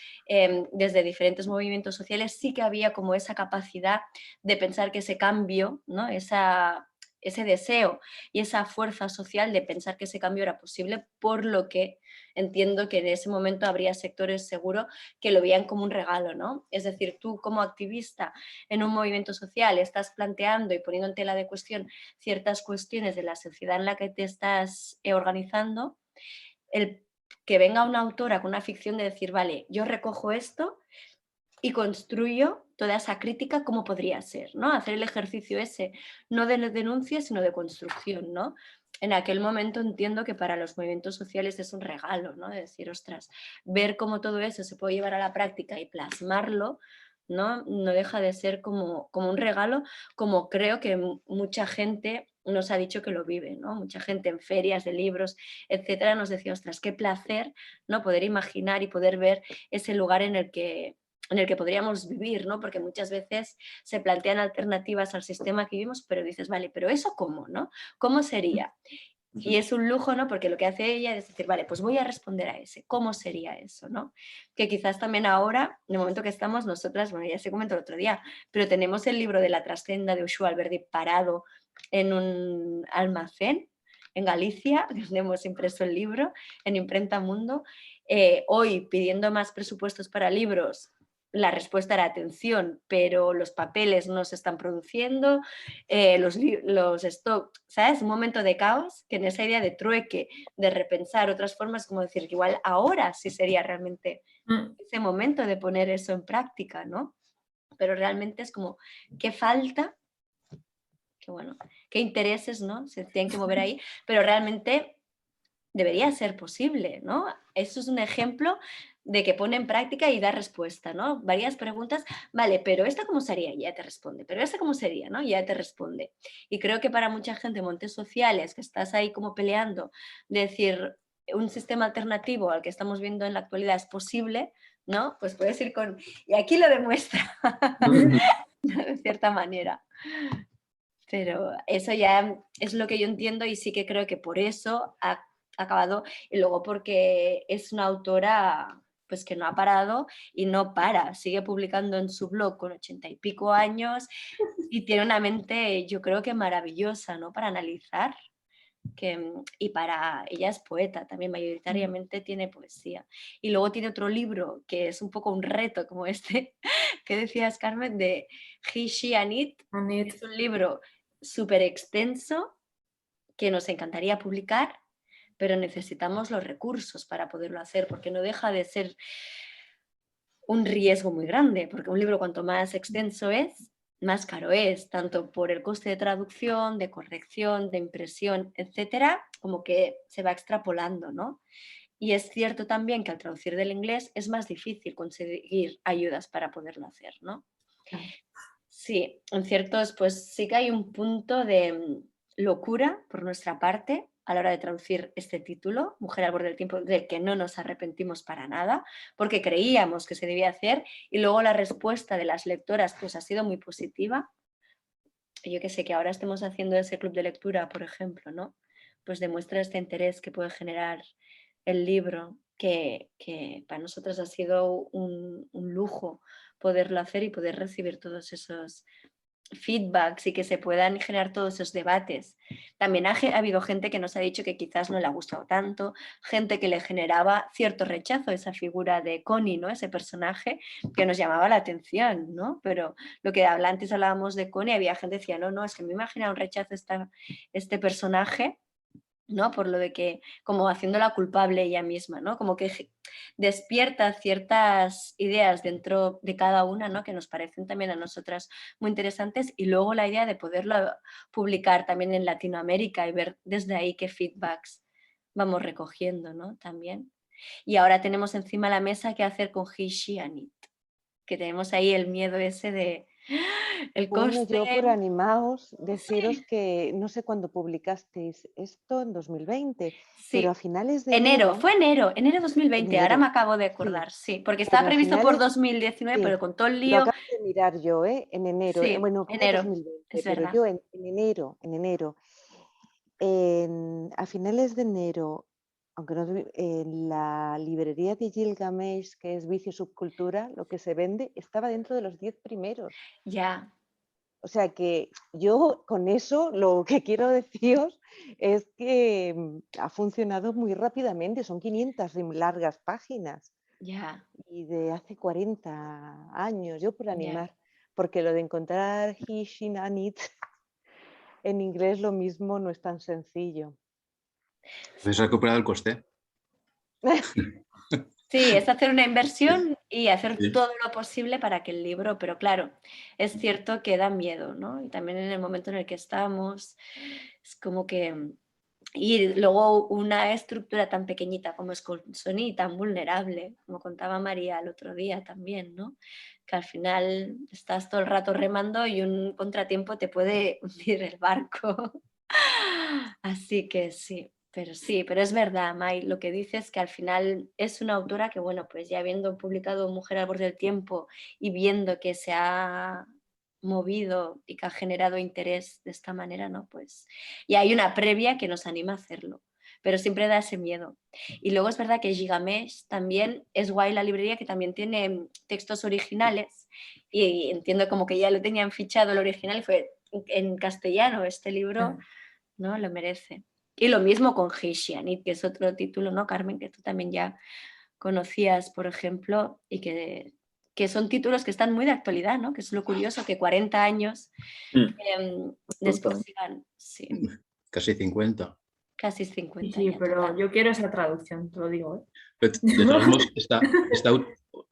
desde diferentes movimientos sociales, sí que había como esa capacidad de pensar que ese cambio, ¿no? Ese deseo y esa fuerza social de pensar que ese cambio era posible, por lo que entiendo que en ese momento habría sectores seguro que lo veían como un regalo, ¿no? Es decir, tú como activista en un movimiento social estás planteando y poniendo en tela de cuestión ciertas cuestiones de la sociedad en la que te estás organizando, el que venga una autora con una ficción de decir, vale, yo recojo esto y construyo toda esa crítica como podría ser, ¿no? Hacer el ejercicio ese, no de denuncia, sino de construcción, ¿no? En aquel momento entiendo que para los movimientos sociales es un regalo, ¿no? De decir, ostras, ver cómo todo eso se puede llevar a la práctica y plasmarlo, ¿no? No deja de ser como un regalo, como creo que mucha gente nos ha dicho que lo vive, ¿no? Mucha gente en ferias de libros, etcétera, nos decía, ostras, qué placer, ¿no? Poder imaginar y poder ver ese lugar en el que podríamos vivir, ¿no? Porque muchas veces se plantean alternativas al sistema que vivimos, pero dices, vale, pero ¿eso cómo, no? ¿Cómo sería? Y es un lujo, ¿no? Porque lo que hace ella es decir, vale, pues voy a responder a ese. ¿Cómo sería eso, no? Que quizás también ahora, en el momento que estamos nosotras, bueno, ya se comentó el otro día, pero tenemos el libro de la trascenda de Uxue Alberdi parado en un almacén en Galicia, donde hemos impreso el libro, en Imprenta Mundo, hoy pidiendo más presupuestos para libros, la respuesta era atención, pero los papeles no se están produciendo, los stock, ¿sabes? Un momento de caos, que en esa idea de trueque, de repensar otras formas, como decir que igual ahora sí sería realmente ese momento de poner eso en práctica, ¿no? Pero realmente es como, ¿qué falta? Que bueno, qué intereses, ¿no? Se tienen que mover ahí, pero realmente debería ser posible, ¿no? Eso es un ejemplo de que pone en práctica y da respuesta, ¿no? Varias preguntas, vale, pero ¿esta cómo sería? Y ya te responde, pero ¿esta cómo sería? ¿No? Y ya te responde. Y creo que para mucha gente, montes sociales, que estás ahí como peleando, de decir, un sistema alternativo al que estamos viendo en la actualidad es posible, ¿no? Pues puedes ir con, y aquí lo demuestra, de cierta manera. Pero eso ya es lo que yo entiendo y sí que creo que por eso ha acabado, y luego porque es una autora pues que no ha parado y no para, sigue publicando en su blog con 80 y pico años y tiene una mente yo creo que maravillosa, ¿no? Para analizar. Y para ella es poeta, también mayoritariamente tiene poesía. Y luego tiene otro libro que es un poco un reto como este que decías, Carmen, de He, She and It. Es un libro súper extenso que nos encantaría publicar, pero necesitamos los recursos para poderlo hacer, porque no deja de ser un riesgo muy grande, porque un libro cuanto más extenso es, más caro es, tanto por el coste de traducción, de corrección, de impresión, etcétera, como que se va extrapolando, ¿no? Y es cierto también que al traducir del inglés es más difícil conseguir ayudas para poderlo hacer, ¿no? Claro. Sí, en ciertos, pues sí que hay un punto de locura por nuestra parte a la hora de traducir este título, Mujer al borde del tiempo, del que no nos arrepentimos para nada, porque creíamos que se debía hacer y luego la respuesta de las lectoras pues ha sido muy positiva. Yo que sé, que ahora estemos haciendo ese club de lectura, por ejemplo, ¿no? Pues demuestra este interés que puede generar el libro, que para nosotros ha sido un lujo poderlo hacer y poder recibir todos esos feedbacks y que se puedan generar todos esos debates. También ha habido gente que nos ha dicho que quizás no le ha gustado tanto, gente que le generaba cierto rechazo a esa figura de Connie, ¿no? Ese personaje que nos llamaba la atención, ¿no? Pero lo que antes hablábamos de Connie, había gente que decía, no, es que me imagina un rechazo este personaje, ¿no? Por lo de que, como haciéndola culpable ella misma, ¿no? Como que despierta ciertas ideas dentro de cada una, ¿no? Que nos parecen también a nosotras muy interesantes y luego la idea de poderlo publicar también en Latinoamérica y ver desde ahí qué feedbacks vamos recogiendo, ¿no? También. Y ahora tenemos encima la mesa qué hacer con He, She and It, que tenemos ahí el miedo ese de el Bueno, coste. yo por animaos deciros Sí, que no sé cuándo publicasteis esto en 2020, pero a sí. finales de enero, Fue enero 2020, ahora me acabo de sí, acordar, sí, porque estaba pero a previsto por finales, 2019, sí, pero con todo el lo lío, acabo de mirar yo, en enero, sí, bueno, pone enero, 2020, es pero verdad. yo en enero, a finales de enero, aunque no, en la librería de Gilgamesh, que es Vicio Subcultura, lo que se vende, estaba dentro de los 10 primeros. Ya, O sea que yo con eso lo que quiero deciros es que ha funcionado muy rápidamente, son 500 largas páginas ya, y de hace 40 años, yo por ya. animar, porque lo de encontrar he, she, and it en inglés lo mismo no es tan sencillo. Entonces ha recuperado el coste. Sí, es hacer una inversión y hacer Sí. todo lo posible para que el libro, pero claro, es cierto que da miedo, ¿no? Y también en el momento en el que estamos, es como que. Y luego una estructura tan pequeñita como es Sony, tan vulnerable, como contaba María el otro día también, ¿no? Que al final estás todo el rato remando y un contratiempo te puede hundir el barco. Así que sí, pero es verdad, May, lo que dices que al final es una autora que, bueno, pues ya habiendo publicado Mujer al borde del tiempo y viendo que se ha movido y que ha generado interés de esta manera, ¿no? Pues y hay una previa que nos anima a hacerlo, pero siempre da ese miedo. Y luego es verdad que Gigamesh también es guay la librería, que también tiene textos originales y entiendo como que ya lo tenían fichado el original y fue en castellano este libro, ¿no? Lo merece. Y lo mismo con He, She and It, que es otro título, ¿no, Carmen? Que tú también ya conocías, por ejemplo, y que que son títulos que están muy de actualidad, ¿no? Que es lo curioso, que 40 años después sigan, sí, Casi 50. casi 50 Sí, ya, pero total. yo quiero esa traducción, te lo digo, ¿eh? Pero, de todos modos,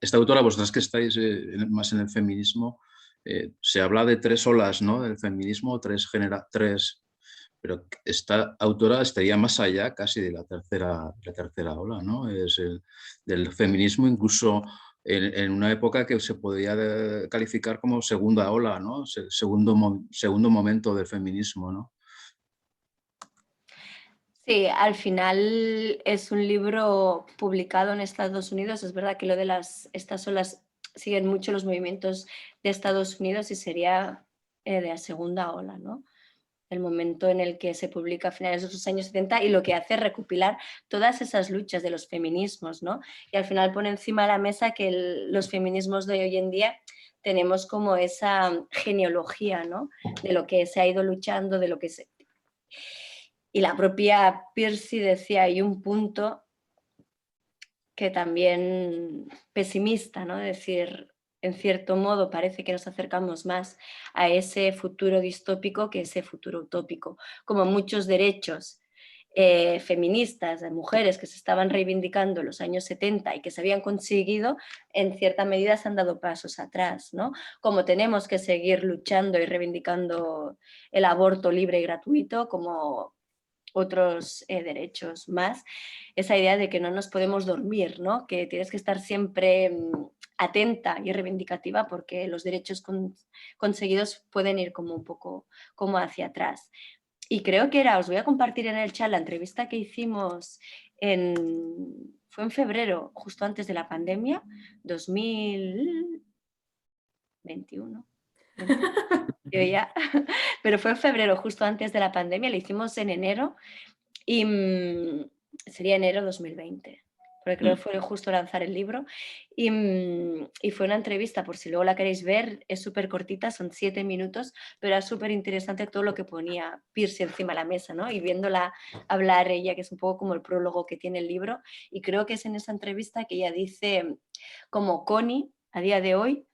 esta autora, vosotras que estáis más en el feminismo, se habla de 3 olas, ¿no? Del feminismo, tres, pero esta autora estaría más allá casi de la tercera ola, ¿no? Es del feminismo incluso en una época que se podría calificar como segunda ola, ¿no? Segundo momento del feminismo, ¿no? Sí, al final es un libro publicado en Estados Unidos. Es verdad que lo de estas olas siguen mucho los movimientos de Estados Unidos y sería de la segunda ola, ¿no? El momento en el que se publica a finales de los años 70 y lo que hace es recopilar todas esas luchas de los feminismos, ¿no? Y al final pone encima de la mesa que los feminismos de hoy en día tenemos como esa genealogía, ¿no? De lo que se ha ido luchando, de lo que se... Y la propia Piercy decía, hay un punto que también pesimista, ¿no? Es decir, en cierto modo parece que nos acercamos más a ese futuro distópico que ese futuro utópico, como muchos derechos feministas de mujeres que se estaban reivindicando en los años 70 y que se habían conseguido, en cierta medida se han dado pasos atrás, ¿no? Como tenemos que seguir luchando y reivindicando el aborto libre y gratuito, como otros derechos más, esa idea de que no nos podemos dormir, ¿no? Que tienes que estar siempre atenta y reivindicativa porque los derechos conseguidos pueden ir como un poco como hacia atrás. Y creo que os voy a compartir en el chat la entrevista que hicimos fue en febrero, justo antes de la pandemia, 2021. Yo ya, pero fue en febrero, justo antes de la pandemia, lo hicimos en enero y sería enero 2020, porque creo que fue justo lanzar el libro y fue una entrevista, por si luego la queréis ver, es súper cortita, son 7 minutos, pero es súper interesante todo lo que ponía Piercy encima de la mesa, ¿no? Y viéndola hablar ella, que es un poco como el prólogo que tiene el libro, y creo que es en esa entrevista que ella dice como Connie a día de hoy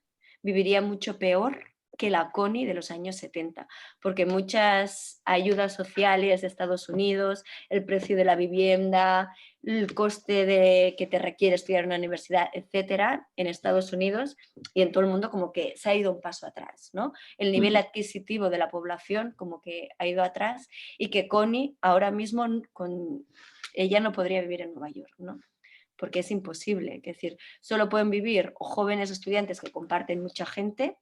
viviría mucho peor que la Connie de los años 70, porque muchas ayudas sociales de Estados Unidos, el precio de la vivienda, el coste de que te requiere estudiar en una universidad, etcétera, en Estados Unidos y en todo el mundo como que se ha ido un paso atrás, ¿no? El nivel adquisitivo de la población como que ha ido atrás y que Connie ahora mismo ella no podría vivir en Nueva York, ¿no? Porque es imposible, es decir, solo pueden vivir o jóvenes estudiantes que comparten mucha gente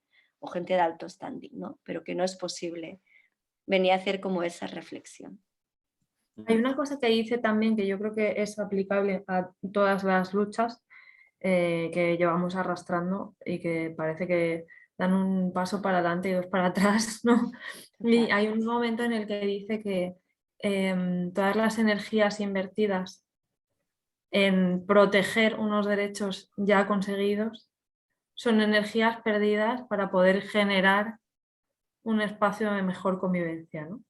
o gente de alto standing, ¿no? Pero que no es posible. Venía a hacer como esa reflexión. Hay una cosa que dice también que yo creo que es aplicable a todas las luchas que llevamos arrastrando y que parece que dan un paso para adelante y 2 para atrás, ¿no? Y hay un momento en el que dice que todas las energías invertidas en proteger unos derechos ya conseguidos son energías perdidas para poder generar un espacio de mejor convivencia, ¿no?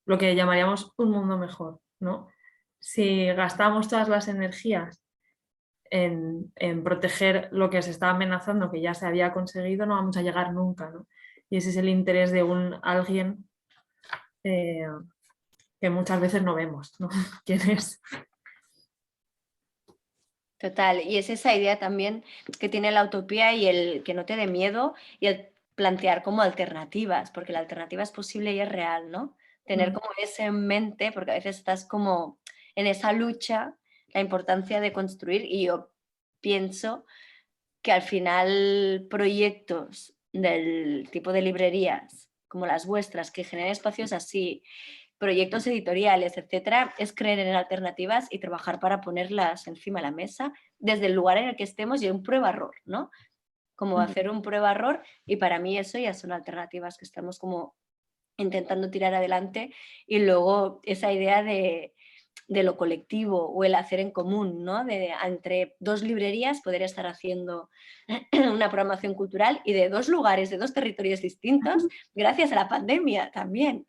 Lo que llamaríamos un mundo mejor, ¿no? Si gastamos todas las energías en proteger lo que se está amenazando, que ya se había conseguido, no vamos a llegar nunca, ¿no? Y ese es el interés de alguien que muchas veces no vemos, ¿no? ¿Quién es? Total, y es esa idea también que tiene la utopía y el que no te dé miedo y el plantear como alternativas, porque la alternativa es posible y es real, ¿no? Tener como eso en mente, porque a veces estás como en esa lucha, la importancia de construir, y yo pienso que al final proyectos del tipo de librerías como las vuestras, que generen espacios así, proyectos editoriales, etcétera, es creer en alternativas y trabajar para ponerlas encima de la mesa desde el lugar en el que estemos y un prueba-error, ¿no? Como hacer un prueba-error, y para mí eso ya son alternativas que estamos como intentando tirar adelante, y luego esa idea de lo colectivo o el hacer en común, ¿no? De entre 2 librerías poder estar haciendo una programación cultural y de 2 lugares, de 2 territorios distintos, gracias a la pandemia también,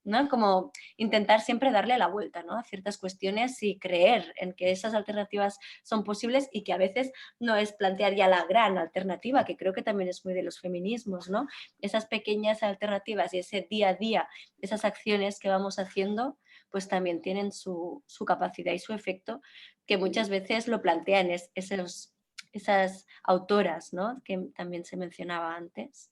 ¿no? Como intentar siempre darle la vuelta, ¿no? A ciertas cuestiones y creer en que esas alternativas son posibles y que a veces no es plantear ya la gran alternativa, que creo que también es muy de los feminismos, ¿no? Esas pequeñas alternativas y ese día a día, esas acciones que vamos haciendo, pues también tienen su capacidad y su efecto, que muchas veces lo plantean esas autoras, ¿no? Que también se mencionaba antes,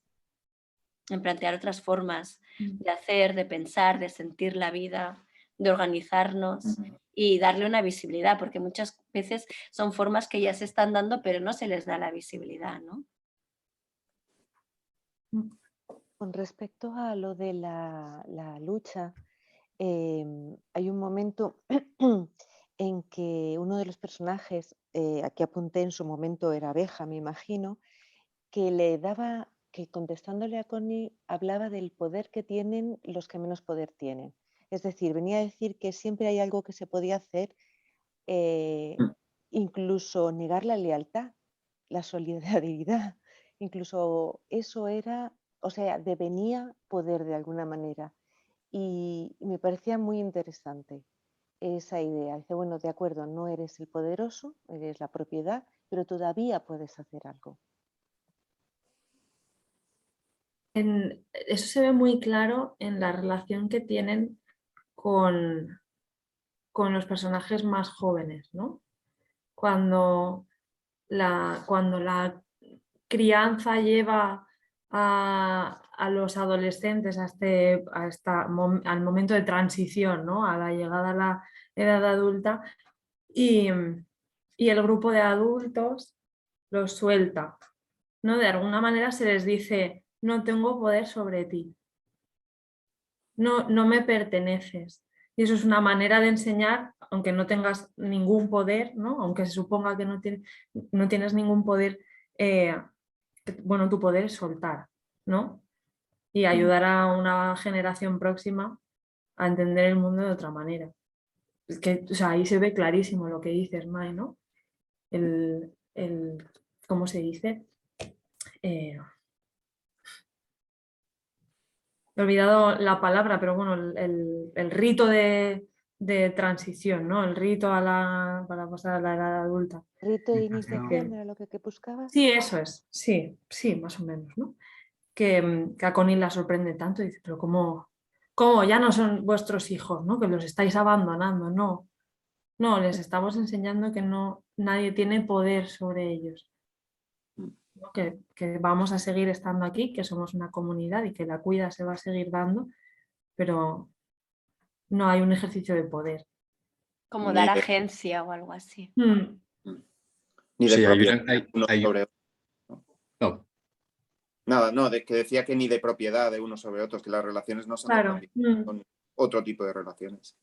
en plantear otras formas de hacer, de pensar, de sentir la vida, de organizarnos y darle una visibilidad, porque muchas veces son formas que ya se están dando, pero no se les da la visibilidad, ¿no? Con respecto a lo de la lucha, hay un momento en que uno de los personajes, aquí apunté en su momento era Abeja, me imagino, que contestándole a Connie hablaba del poder que tienen los que menos poder tienen. Es decir, venía a decir que siempre hay algo que se podía hacer, incluso negar la lealtad, la solidaridad, incluso eso era, o sea, devenía poder de alguna manera. Y me parecía muy interesante esa idea. Dice, bueno, de acuerdo, no eres el poderoso, eres la propiedad, pero todavía puedes hacer algo. Eso se ve muy claro en la relación que tienen con los personajes más jóvenes, ¿no? Cuando la crianza lleva a los adolescentes al momento de transición, ¿no? A la llegada a la edad adulta y el grupo de adultos los suelta, ¿no? De alguna manera se les dice, no tengo poder sobre ti, no me perteneces. Y eso es una manera de enseñar, aunque no tengas ningún poder, ¿no? Aunque se suponga que no tienes ningún poder, bueno, tu poder es soltar, ¿no? Y ayudar a una generación próxima a entender el mundo de otra manera. Es que, o sea, ahí se ve clarísimo lo que dices, Mai, ¿no? ¿Cómo se dice? He olvidado la palabra, pero bueno, el rito de transición, ¿no? El rito para pasar a la edad adulta. Rito de Iniciación. iniciación era lo que buscabas. Sí, eso es, sí, más o menos, ¿no? Que a Connie la sorprende tanto y dice, pero ¿cómo ya no son vuestros hijos, ¿no? Que los estáis abandonando, no, les estamos enseñando que nadie tiene poder sobre ellos, ¿no? Que vamos a seguir estando aquí, que somos una comunidad y que la cuida se va a seguir dando, pero no hay un ejercicio de poder. Como Ni dar de- agencia o algo así. ni de Sí, propiedad uno sobre otro. no, Nada, no, que decía que ni de propiedad de unos sobre otros, que las relaciones no son de Claro. propiedad, son otro tipo de relaciones.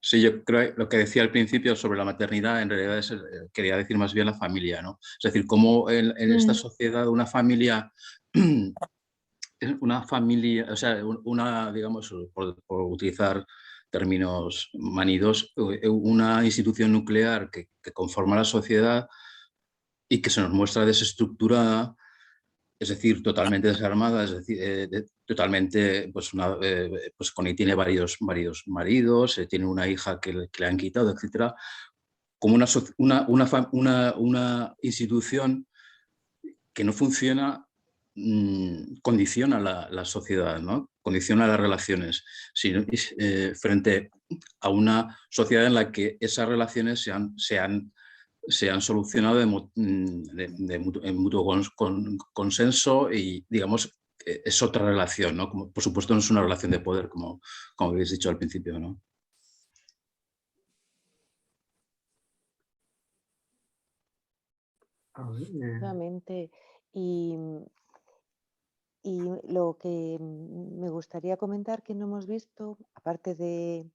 sí, yo creo que lo que decía al principio sobre la maternidad en realidad quería decir más bien la familia, ¿no? Es decir, cómo en esta sociedad una familia, o sea, digamos, por utilizar términos manidos, una institución nuclear que conforma la sociedad y que se nos muestra desestructurada, es decir, totalmente desarmada, es decir, totalmente, pues Connie tiene varios maridos, tiene una hija que le han quitado, etcétera, como una institución que no funciona, condiciona la sociedad, ¿no? Condiciona las relaciones, frente a una sociedad en la que esas relaciones se han solucionado en mutuo consenso y, digamos, es otra relación, ¿no? Como, por supuesto, no es una relación de poder, como habéis dicho al principio, ¿no? Efectivamente. Y lo que me gustaría comentar que no hemos visto, aparte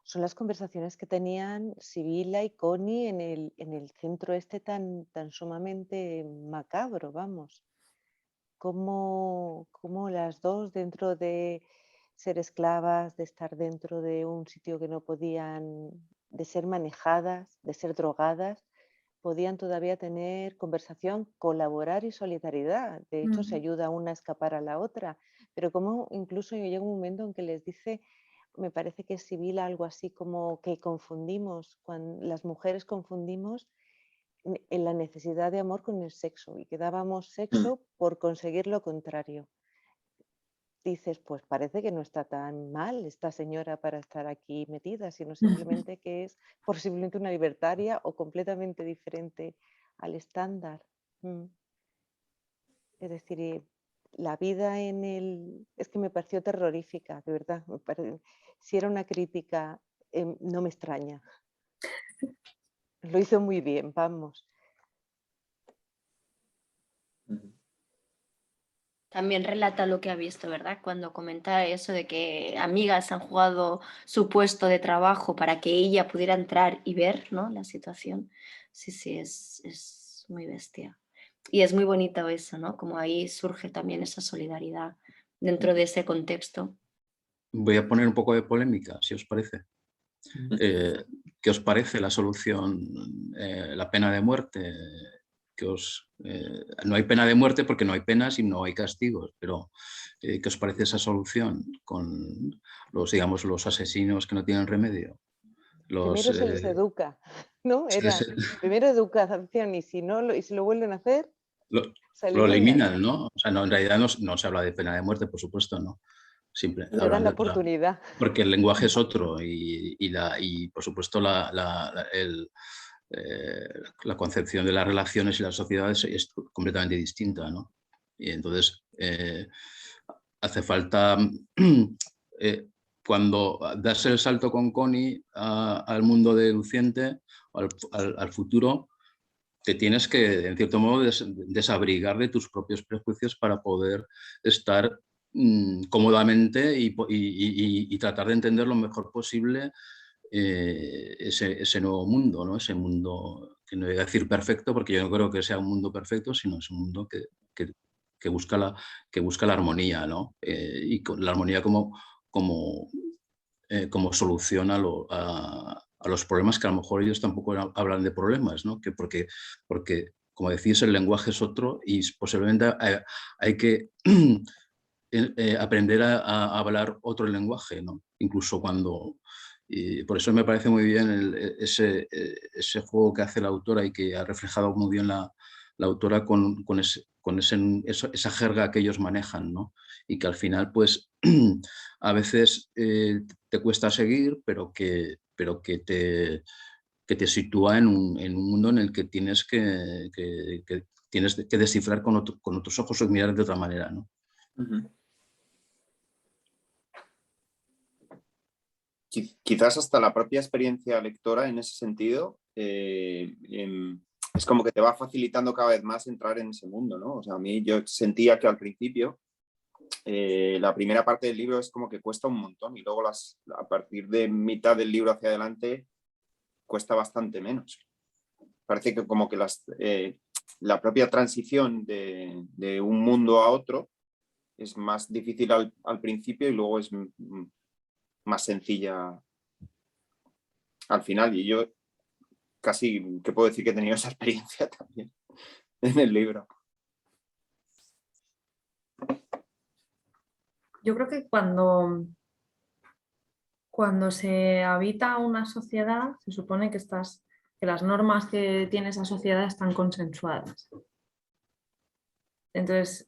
son las conversaciones que tenían Sibila y Connie en el centro este tan sumamente macabro, vamos. Como las dos dentro de ser esclavas, de estar dentro de un sitio que no podían, de ser manejadas, de ser drogadas, podían todavía tener conversación, colaborar y solidaridad. De hecho, se ayuda una a escapar a la otra. Pero como incluso llega un momento en que les dice me parece que Sibila algo así como que confundimos, cuando las mujeres confundimos en la necesidad de amor con el sexo y que dábamos sexo por conseguir lo contrario. Dices, pues parece que no está tan mal esta señora para estar aquí metida, sino simplemente que es posiblemente una libertaria o completamente diferente al estándar. Es decir, la vida en el... Es que me pareció terrorífica, de verdad. Si era una crítica, no me extraña. Lo hizo muy bien, vamos. También relata lo que ha visto, ¿verdad? Cuando comenta eso de que amigas han jugado su puesto de trabajo para que ella pudiera entrar y ver, ¿no?, la situación. Sí, sí, es muy bestia. Y es muy bonito eso, ¿no? Como ahí surge también esa solidaridad dentro de ese contexto. Voy a poner un poco de polémica, si os parece. ¿Qué os parece la solución, la pena de muerte? No hay pena de muerte porque no hay penas y no hay castigos, pero ¿qué os parece esa solución con los, digamos, los asesinos que no tienen remedio? Primero se les educa, ¿no? Primero educación y si lo vuelven a hacer, se lo eliminan. eliminan, ¿no? O sea, no, en realidad no se habla de pena de muerte, por supuesto, no. Simple, le dan la oportunidad. Porque el lenguaje es otro y por supuesto la concepción de las relaciones y las sociedades es completamente distinta, ¿no? Y entonces hace falta, cuando das el salto con Connie al mundo de Luciente, al futuro, te tienes que, en cierto modo, desabrigar de tus propios prejuicios para poder estar cómodamente y tratar de entender lo mejor posible ese nuevo mundo, ¿no? Ese mundo, que no voy a decir perfecto, porque yo no creo que sea un mundo perfecto, sino es un mundo que busca la armonía, ¿no? Y la armonía como solución a los problemas que a lo mejor ellos tampoco hablan de problemas, ¿no? Porque, como decís, el lenguaje es otro y posiblemente hay que aprender a hablar otro lenguaje, ¿no? Incluso cuando... Y por eso me parece muy bien ese juego que hace la autora y que ha reflejado muy bien la autora con esa jerga que ellos manejan, ¿no? Y que al final, pues, a veces te cuesta seguir, pero que te sitúa en un mundo en el que tienes que descifrar con otros ojos o mirar de otra manera, ¿no? Quizás hasta la propia experiencia lectora en ese sentido es como que te va facilitando cada vez más entrar en ese mundo, ¿no? O sea, a mí yo sentía que al principio la primera parte del libro es como que cuesta un montón y luego a partir de mitad del libro hacia adelante cuesta bastante menos. Parece que como que la propia transición de un mundo a otro es más difícil al principio y luego es más sencilla al final. Y yo casi que puedo decir que he tenido esa experiencia también en el libro. Yo creo que cuando se habita una sociedad, se supone que las normas que tiene esa sociedad están consensuadas. Entonces,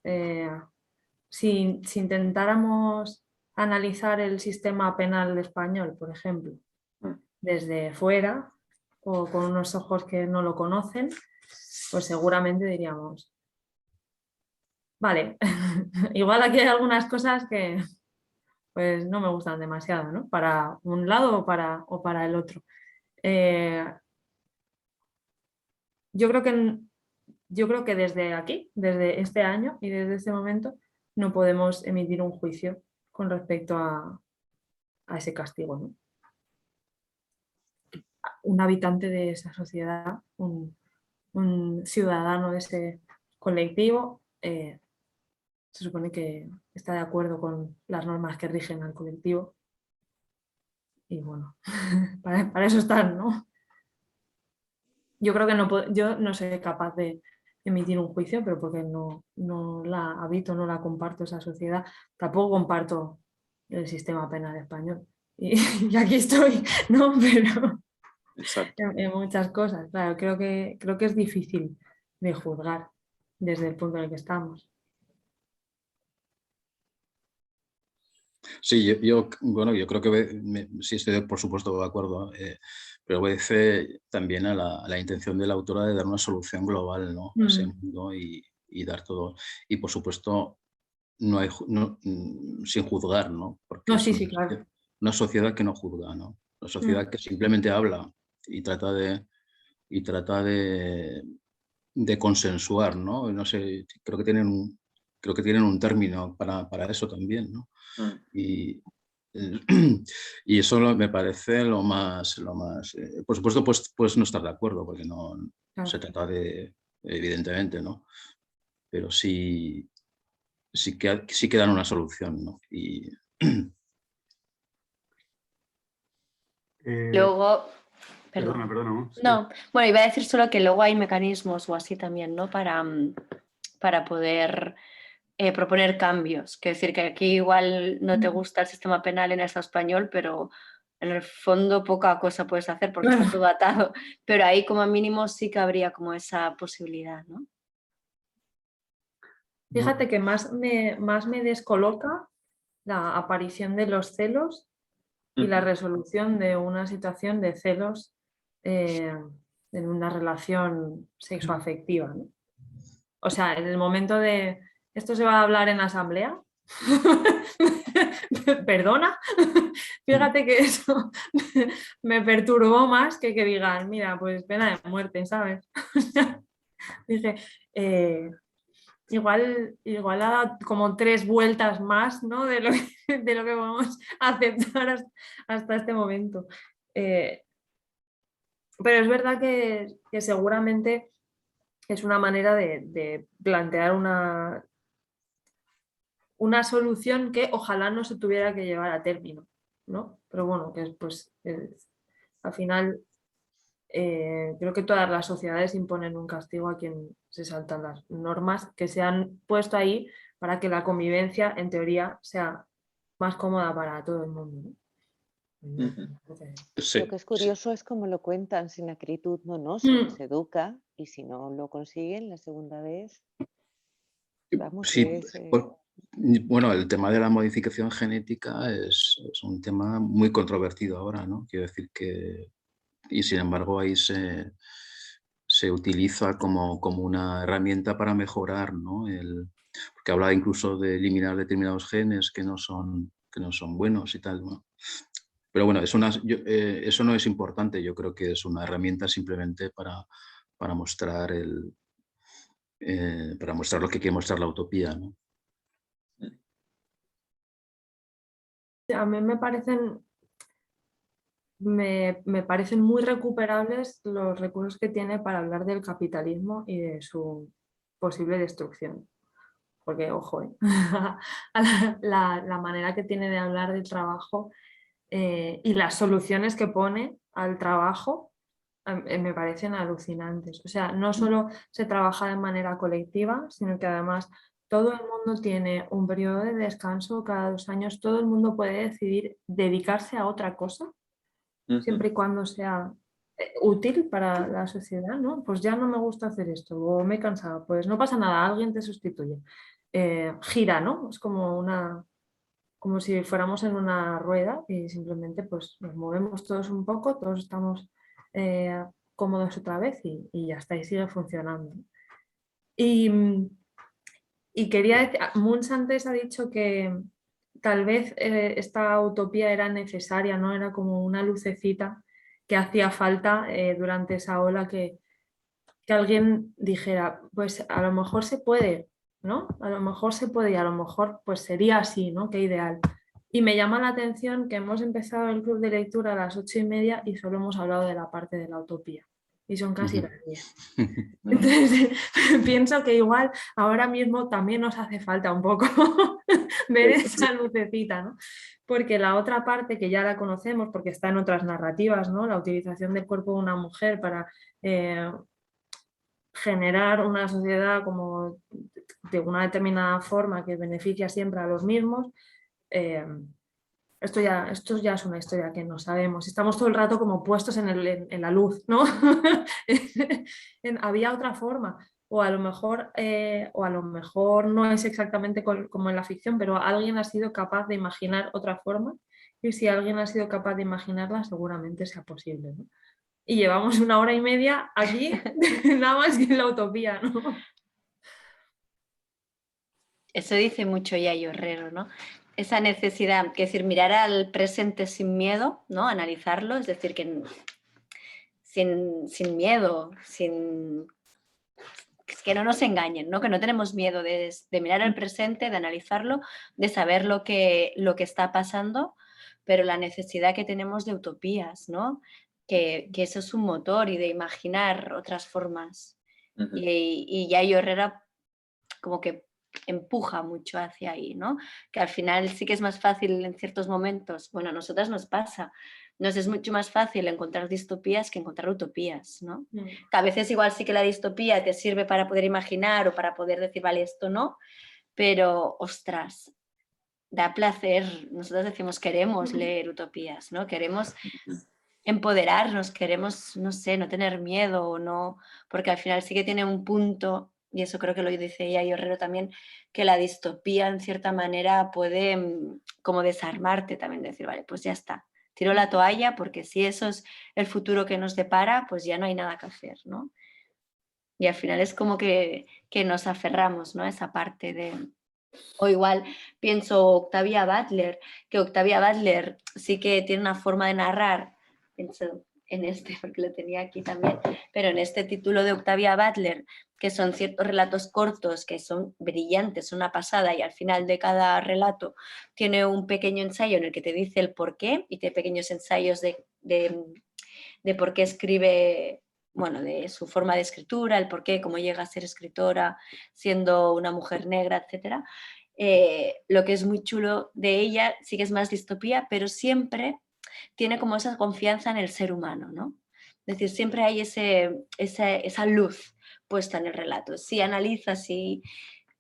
si intentáramos analizar el sistema penal español, por ejemplo, desde fuera o con unos ojos que no lo conocen, pues seguramente diríamos, vale, igual aquí hay algunas cosas que pues no me gustan demasiado, ¿no? Para un lado o para el otro. Yo creo que desde aquí, desde este año y desde este momento, no podemos emitir un juicio con respecto a ese castigo, ¿no? Un habitante de esa sociedad, un ciudadano de ese colectivo, se supone que está de acuerdo con las normas que rigen al colectivo. Y bueno, para eso están, ¿no? Yo creo que yo no soy capaz de emitir un juicio, pero porque no la habito, no la comparto esa sociedad. Tampoco comparto el sistema penal español. y aquí estoy, ¿no? Pero Exacto. en muchas cosas, claro, creo que es difícil de juzgar desde el punto en el que estamos. Sí, bueno, yo creo que sí estoy por supuesto de acuerdo, pero obedece también a la intención de la autora de dar una solución global, ¿no? a ese mundo y dar todo. Y por supuesto, no hay, sin juzgar, ¿no? Porque No, es sí, sí, claro. una sociedad que no juzga, ¿no? Una sociedad que simplemente habla y trata de consensuar, ¿no? No sé, creo que tienen un término para eso también, ¿no? Y, eh, y eso me parece lo más por supuesto, pues no estar de acuerdo, porque no Claro. se trata de, evidentemente, ¿no? Pero sí que dan una solución, ¿no? Y Luego, Perdona, perdón. ¿no? Sí. No, bueno, iba a decir solo que luego hay mecanismos o así también, ¿no? Para poder proponer cambios. Quiero decir que aquí igual no te gusta el sistema penal en el español, pero en el fondo poca cosa puedes hacer porque está todo atado. Pero ahí como mínimo sí que habría como esa posibilidad, ¿no? Fíjate que más me descoloca la aparición de los celos y la resolución de una situación de celos en una relación sexoafectiva, ¿no? O sea, en el momento de ¿esto se va a hablar en la asamblea? ¿Perdona? Fíjate que eso me perturbó más que digan, mira, pues pena de muerte, ¿sabes? Dije, igual ha dado como 3 vueltas más, ¿no? de lo que vamos a aceptar hasta este momento. Pero es verdad que seguramente es una manera de plantear una solución que ojalá no se tuviera que llevar a término, ¿no? Pero bueno, que pues al final creo que todas las sociedades imponen un castigo a quien se saltan las normas que se han puesto ahí para que la convivencia, en teoría, sea más cómoda para todo el mundo, ¿no? sí, Lo que es curioso es cómo lo cuentan sin acritud, no, se les educa y si no lo consiguen la segunda vez, vamos, sí, es... bueno, el tema de la modificación genética es un tema muy controvertido ahora, ¿no? Quiero decir que, y sin embargo ahí se utiliza como una herramienta para mejorar, ¿no? Porque habla incluso de eliminar determinados genes que no son buenos y tal, ¿no? Pero bueno, eso no es importante, yo creo que es una herramienta simplemente para mostrar para mostrar lo que quiere mostrar la utopía, ¿no? A mí me parecen muy recuperables los recursos que tiene para hablar del capitalismo y de su posible destrucción. Porque, ojo, la manera que tiene de hablar del trabajo y las soluciones que pone al trabajo me parecen alucinantes. O sea, no solo se trabaja de manera colectiva, sino que además todo el mundo tiene un periodo de descanso cada 2 años, todo el mundo puede decidir dedicarse a otra cosa siempre y cuando sea útil para la sociedad, ¿no? Pues ya no me gusta hacer esto o me he cansado, pues no pasa nada, alguien te sustituye. Gira, ¿no? Es como si fuéramos en una rueda y simplemente pues nos movemos todos un poco, todos estamos cómodos otra vez y ya está, y sigue funcionando. Y, y quería decir, Munch antes ha dicho que tal vez esta utopía era necesaria, ¿no? Era como una lucecita que hacía falta durante esa ola que alguien dijera, pues a lo mejor se puede, ¿no? A lo mejor se puede y a lo mejor pues sería así, ¿no? Qué ideal. Y me llama la atención que hemos empezado el club de lectura a las 8:30 y solo hemos hablado de la parte de la utopía. Y son casi las 10. Entonces pienso que igual ahora mismo también nos hace falta un poco ver esa lucecita, ¿no? Porque la otra parte que ya la conocemos, porque está en otras narrativas, ¿no? La utilización del cuerpo de una mujer para generar una sociedad como de una determinada forma que beneficia siempre a los mismos, esto ya es una historia que no sabemos. Estamos todo el rato como puestos en la luz, ¿no? Había otra forma. O a lo mejor no es exactamente como en la ficción, pero alguien ha sido capaz de imaginar otra forma. Y si alguien ha sido capaz de imaginarla, seguramente sea posible, ¿no? Y llevamos 1 hora y media aquí, nada más que en la utopía, ¿no? Eso dice mucho Yayo Herrero, ¿no? Esa necesidad, que es decir, mirar al presente sin miedo, ¿no? Analizarlo, es decir, que sin miedo, que no nos engañen, ¿no? Que no tenemos miedo de mirar al presente, de analizarlo, de saber lo que está pasando, pero la necesidad que tenemos de utopías, ¿no? Que eso es un motor, y de imaginar otras formas. Y Yayo Herrera como que empuja mucho hacia ahí, ¿no? Que al final sí que es más fácil en ciertos momentos, bueno, a nosotras nos pasa, nos es mucho más fácil encontrar distopías que encontrar utopías, ¿no? Que a veces igual sí que la distopía te sirve para poder imaginar o para poder decir, vale, esto no, pero ostras, da placer. Nosotros decimos, queremos leer utopías, ¿no? Queremos empoderarnos, queremos, no sé, no tener miedo, o no, porque al final sí que tiene un punto, y eso creo que lo dice Yayo Herrero también, que la distopía en cierta manera puede como desarmarte también, decir, vale, pues ya está, tiro la toalla, porque si eso es el futuro que nos depara, pues ya no hay nada que hacer, ¿no? Y al final es como que nos aferramos, ¿no? A esa parte de... O igual pienso Octavia Butler, que Octavia Butler sí que tiene una forma de narrar, pienso en este porque lo tenía aquí también, pero en este título de Octavia Butler, que son ciertos relatos cortos que son brillantes, una pasada, y al final de cada relato tiene un pequeño ensayo en el que te dice el por qué, y tiene pequeños ensayos de por qué escribe, bueno, de su forma de escritura, el por qué, cómo llega a ser escritora siendo una mujer negra, etcétera. Lo que es muy chulo de ella sí que es más distopía, pero siempre tiene como esa confianza en el ser humano, ¿no? Es decir, siempre hay esa luz puesta en el relato. Sí analiza, sí,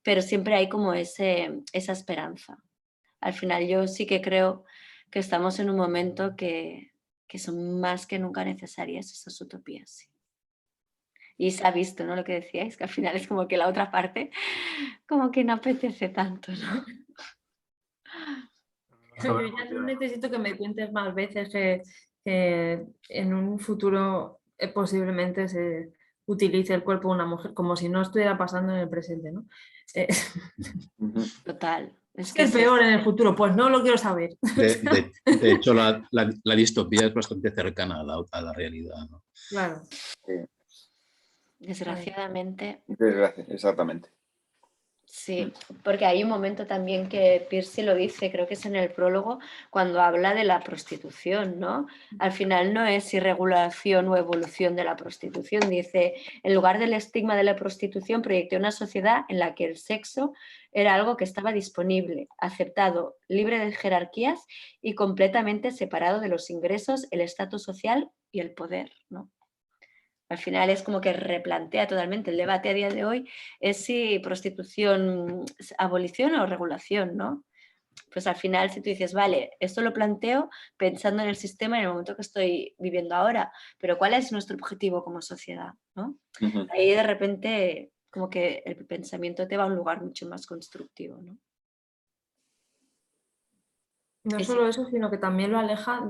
pero siempre hay como esa esperanza. Al final yo sí que creo que estamos en un momento que son más que nunca necesarias esas utopías. Sí. Y se ha visto, ¿no? Lo que decíais, que al final es como que la otra parte como que no apetece tanto, ¿no? Yo ya no necesito que me cuentes más veces que en un futuro posiblemente se utilice el cuerpo de una mujer, como si no estuviera pasando en el presente, ¿no? Total. Es que es peor en el futuro, pues no lo quiero saber. De hecho, la distopía es bastante cercana a la realidad, ¿no? Claro. Desgraciadamente. Exactamente. Sí, porque hay un momento también que Piercy lo dice, creo que es en el prólogo, cuando habla de la prostitución, ¿no? Al final no es si regulación o evolución de la prostitución, dice, en lugar del estigma de la prostitución, proyecté una sociedad en la que el sexo era algo que estaba disponible, aceptado, libre de jerarquías y completamente separado de los ingresos, el estatus social y el poder, ¿no? Al final es como que replantea totalmente el debate a día de hoy, es si prostitución, abolición o regulación, ¿no? Pues al final si tú dices, vale, esto lo planteo pensando en el sistema en el momento que estoy viviendo ahora, pero ¿cuál es nuestro objetivo como sociedad? ¿No? Ahí de repente como que el pensamiento te va a un lugar mucho más constructivo, ¿no? No solo eso, sino que también lo aleja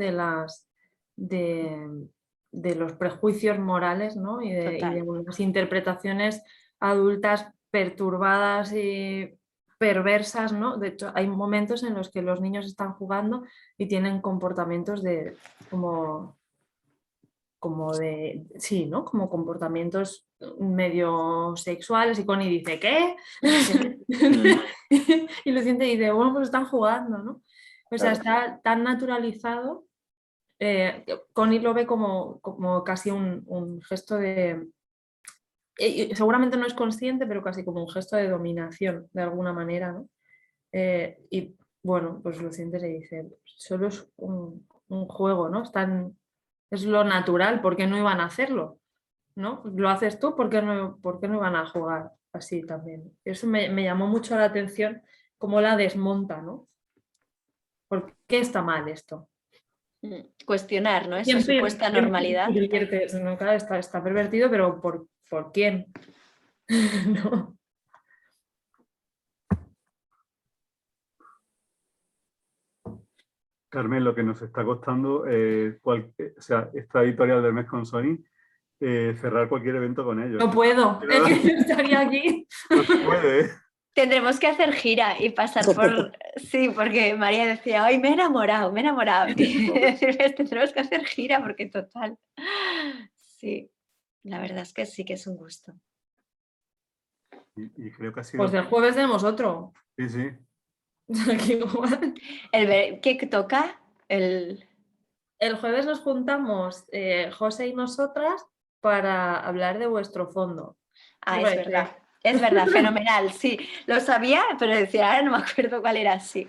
de los prejuicios morales, ¿no? y de unas interpretaciones adultas perturbadas y perversas, ¿no? De hecho, hay momentos en los que los niños están jugando y tienen comportamientos como comportamientos medio sexuales, y Connie dice, ¿qué? Y lo siente y dice, bueno, pues están jugando, ¿no? O sea, está tan naturalizado. Connie lo ve como casi un gesto de... seguramente no es consciente, pero casi como un gesto de dominación, de alguna manera, ¿no? Y bueno, pues lo siente y le dice, solo es un juego, ¿no? Es lo natural, ¿por qué no iban a hacerlo? ¿No? Lo haces tú, ¿por qué no iban a jugar así también? Eso me llamó mucho la atención, cómo la desmonta, ¿no? ¿Por qué está mal esto? Cuestionar, ¿no? Esa Siempre- supuesta siempre normalidad. pervierte, ¿no? Claro, está pervertido, pero ¿por quién? ¿No? Carmen, lo que nos está costando, o sea, esta editorial del mes con Sony, cerrar cualquier evento con ellos. No puedo, es que yo estaría aquí. No se puede, ¿eh? Tendremos que hacer gira y pasar por... Sí, porque María decía, ay, me he enamorado, me he enamorado. Y decirles, tendremos que hacer gira porque total. Sí, la verdad es que sí que es un gusto. Y creo que ha sido... Pues el jueves tenemos otro. Sí, sí. O sea, que igual. ¿Qué toca? El jueves nos juntamos, José y nosotras, para hablar de vuestro fondo. Ah, ¿Qué es parece? verdad. Es verdad, fenomenal, sí. Lo sabía, pero decía, ahora no me acuerdo cuál era, sí.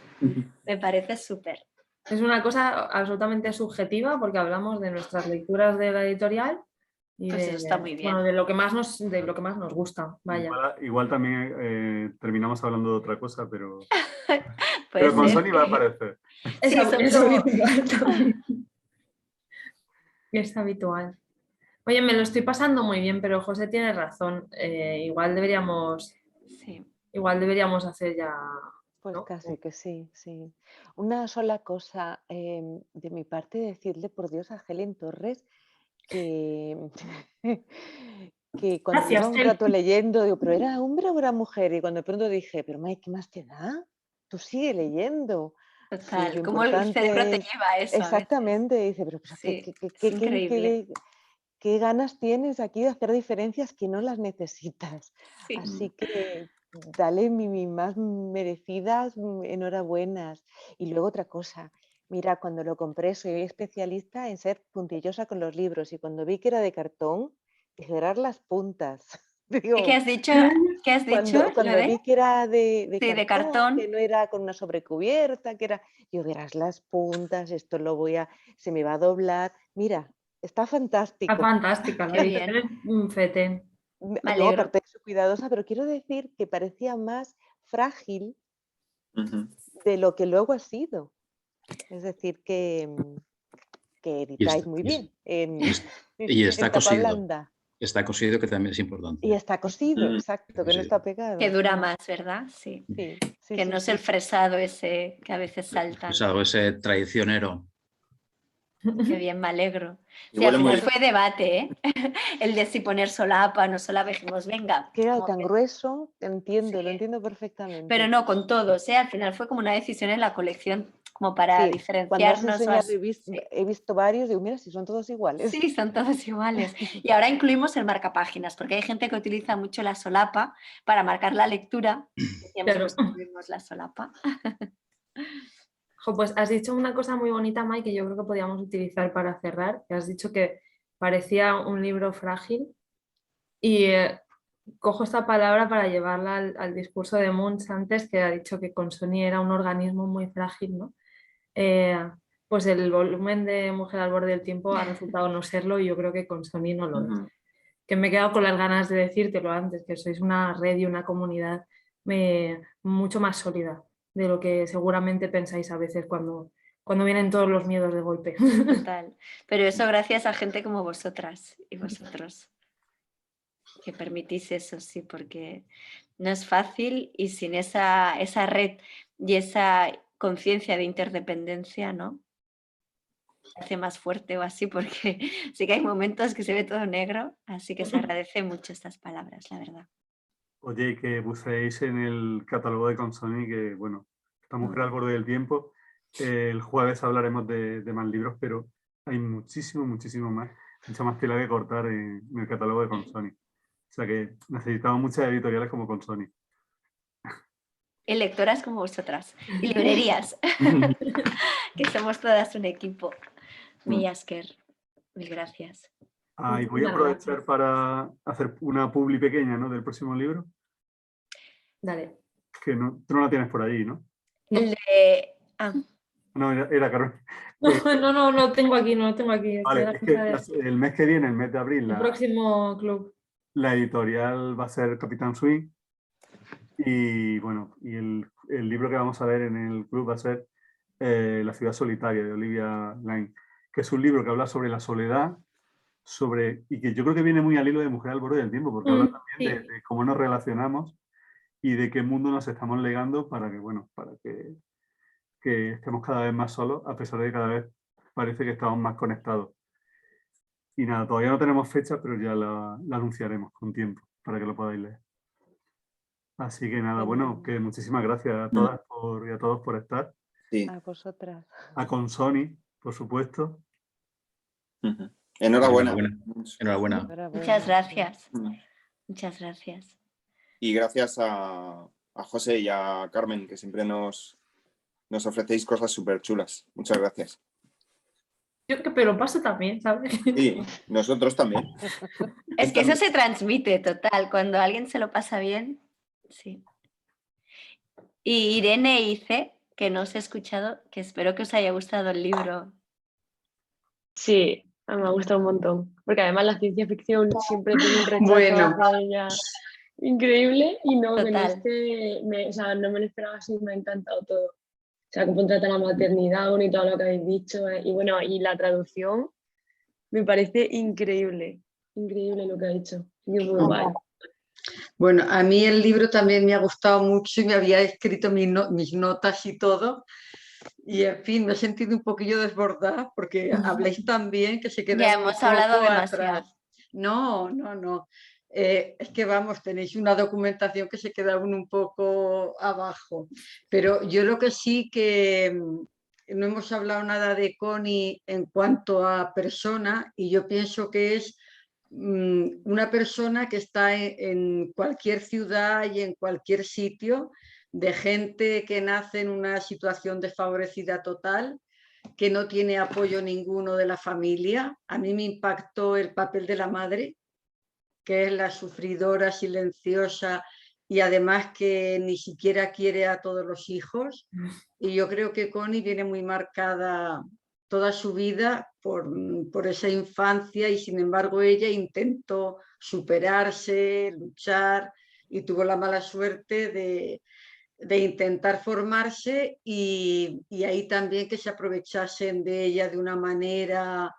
Me parece súper. Es una cosa absolutamente subjetiva porque hablamos de nuestras lecturas de la editorial y Pues de, eso está muy bien. bueno, de lo que más nos gusta. Vaya. Igual también terminamos hablando de otra cosa, pero Puede con ser Sony va a que- aparecer. Sí, Es son es como- habitual también. Es habitual. Oye, me lo estoy pasando muy bien, pero José tiene razón. Sí. Igual deberíamos hacer ya. Pues ¿No? casi que sí, sí. Una sola cosa de mi parte, decirle por Dios a Helen Torres que, que cuando Gracias, lleva un Helen. rato leyendo, digo, ¿pero era hombre o era mujer? Y cuando de pronto dije, pero Mike, ¿qué más te da? Tú sigue leyendo. Sí, Total, lo como el cerebro te importante es... lleva a eso a veces. Exactamente, dice, pero Sí, es increíble. ¿qué ganas tienes aquí de hacer diferencias que no las necesitas? Sí. Así que dale mi más merecidas enhorabuenas. Y luego otra cosa, mira, cuando lo compré soy especialista en ser puntillosa con los libros y cuando vi que era de cartón, tijerar las puntas. Digo, ¿Qué has dicho? ¿Qué has dicho? ¿Lo cuando de? vi que era de Sí, de cartón, cartón. que no era con una sobrecubierta, que era, yo verás las puntas, esto se me va a doblar. Mira, está Está fantástico. fantástica, la Qué bien. editorial es un fetén. Me No, alegro. aparte de ser cuidadosa, pero quiero decir que parecía más frágil de lo que luego ha sido. Es decir, que editáis muy bien Y está en tapa cosido. blanda. Está cosido, que también es importante. Y está cosido, exacto, que no está pegado. Que dura más, ¿verdad? Sí. Sí, sí, Que sí, no es sí. el fresado ese que a veces saltan. Es algo ese traicionero. Qué bien, me alegro. Y Sí, al huele muy final fue debate, ¿eh? El de si poner solapa, no solapa, dijimos, venga. Que era como tan que- grueso, entiendo, Sí. lo entiendo perfectamente. Pero no con todos, ¿eh? Al final fue como una decisión en la colección, como para Sí, cuando has diferenciarnos. enseñado Sí. he visto varios, digo, mira, si son todos iguales. Sí, son todos iguales. Y ahora incluimos el marcapáginas, porque hay gente que utiliza mucho la solapa para marcar la lectura. Decíamos, Claro. pues incluimos la solapa. Jo, pues has dicho una cosa muy bonita, Mai, que yo creo que podíamos utilizar para cerrar, que has dicho que parecía un libro frágil y cojo esta palabra para llevarla al discurso de Munch antes, que ha dicho que Consoni era un organismo muy frágil, ¿no? Pues el volumen de Mujer al borde del tiempo ha resultado no serlo y yo creo que Consoni no lo es. Que me he quedado con las ganas de decírtelo antes, que sois una red y una comunidad mucho más sólida de lo que seguramente pensáis a veces cuando vienen todos los miedos de golpe. Total. Pero eso gracias a gente como vosotras y vosotros, que permitís eso, sí, porque no es fácil y sin esa red y esa conciencia de interdependencia, ¿no? Se hace más fuerte o así, porque sí que hay momentos que se ve todo negro, así que se agradece mucho estas palabras, la verdad. Oye, y que buceéis en el catálogo de Consoni, que bueno, esta mujer al borde del tiempo. El jueves hablaremos de más libros, pero hay muchísimo más, mucha más tela que cortar en el catálogo de Consoni. O sea que necesitamos muchas editoriales como Consoni. Y lectoras como vosotras, y librerías, que somos todas un equipo. Millasker, mil gracias. Y voy a aprovechar para hacer una publi pequeña, ¿no? Del próximo libro, Dale. que no, tú no la tienes por ahí, ¿no? El de... Ah, No, era Carmen. No, no tengo aquí, no lo tengo aquí. Estoy en Vale, la es que casa el mes que viene, el mes de abril, del próximo club. la editorial va a ser Capitán Swing. Y bueno, y el libro que vamos a ver en el club va a ser La ciudad solitaria, de Olivia Lyne, que es un libro que habla sobre la soledad, y que yo creo que viene muy al hilo de Mujer al borde del tiempo, porque habla también de cómo nos relacionamos y de qué mundo nos estamos legando para que, bueno, para que estemos cada vez más solos, a pesar de que cada vez parece que estamos más conectados. Y nada, todavía no tenemos fecha, pero ya la anunciaremos con tiempo para que lo podáis leer. Así que nada, bueno, que muchísimas gracias a todas y a todos por estar. Sí. A vosotras. A Consoni, por supuesto. Enhorabuena. Enhorabuena. Muchas gracias. Mm. Muchas gracias. Y gracias a José y a Carmen, que siempre nos ofrecéis cosas súper chulas. Muchas gracias. Yo que me lo paso también, ¿sabes? Sí, nosotros también. Es que eso se transmite, total. Cuando alguien se lo pasa bien, sí. Y Irene dice, que no os he escuchado, que espero que os haya gustado el libro. Sí, me ha gustado un montón. Porque además la ciencia ficción siempre tiene un rechazo Bueno. hacia ella increíble y no, en Total. este, o sea, no me lo esperaba así, me ha encantado todo. O sea, cómo trata la maternidad, bueno, y todo lo que habéis dicho. Y bueno, y la traducción me parece increíble. Increíble lo que ha hecho. Y es muy guay. Bueno, a mí el libro también me ha gustado mucho y me había escrito mis notas y todo. Y en fin, me he sentido un poquillo desbordada porque habláis tan bien que se queda Ya un hemos hablado poco demasiado. atrás. No. Es que vamos, tenéis una documentación que se queda un poco abajo. Pero yo lo que sí que no hemos hablado nada de Connie en cuanto a persona, y yo pienso que es una persona que está en cualquier ciudad y en cualquier sitio, de gente que nace en una situación desfavorecida total, que no tiene apoyo ninguno de la familia. A mí me impactó el papel de la madre, que es la sufridora silenciosa y además que ni siquiera quiere a todos los hijos. Y yo creo que Connie viene muy marcada toda su vida por esa infancia y sin embargo ella intentó superarse, luchar y tuvo la mala suerte de intentar formarse y ahí también que se aprovechasen de ella de una manera,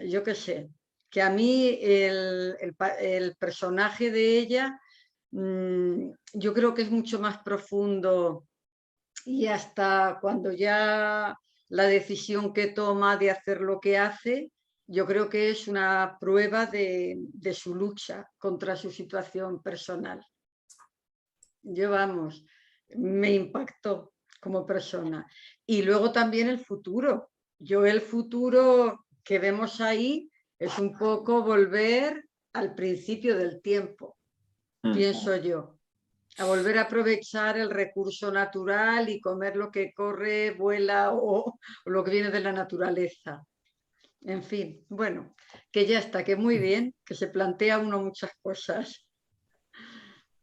yo qué sé, que a mí el personaje de ella yo creo que es mucho más profundo y hasta cuando ya la decisión que toma de hacer lo que hace, yo creo que es una prueba de su lucha contra su situación personal. Yo, vamos, me impactó como persona. Y luego también el futuro. El futuro que vemos ahí es un poco volver al principio del tiempo, pienso yo. A volver a aprovechar el recurso natural y comer lo que corre, vuela o lo que viene de la naturaleza. En fin, bueno, que ya está, que muy bien, que se plantea uno muchas cosas.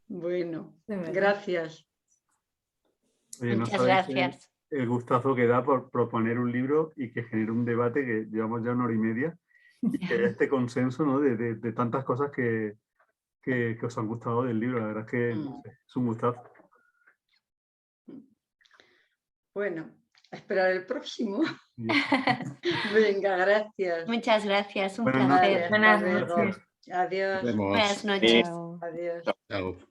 Bueno, gracias. Oye, no Muchas sabéis gracias. el gustazo que da por proponer un libro y que genere un debate que llevamos ya 1 hora y media y que haya este consenso, ¿no? de tantas cosas que os han gustado del libro. La verdad es que no sé, es un gustazo. Bueno, a esperar el próximo. Venga, gracias. Muchas gracias, un Buenas placer. noches. Buenas Hasta luego. noches. Adiós. Nos vemos. Buenas noches. Chao. Adiós. Chao.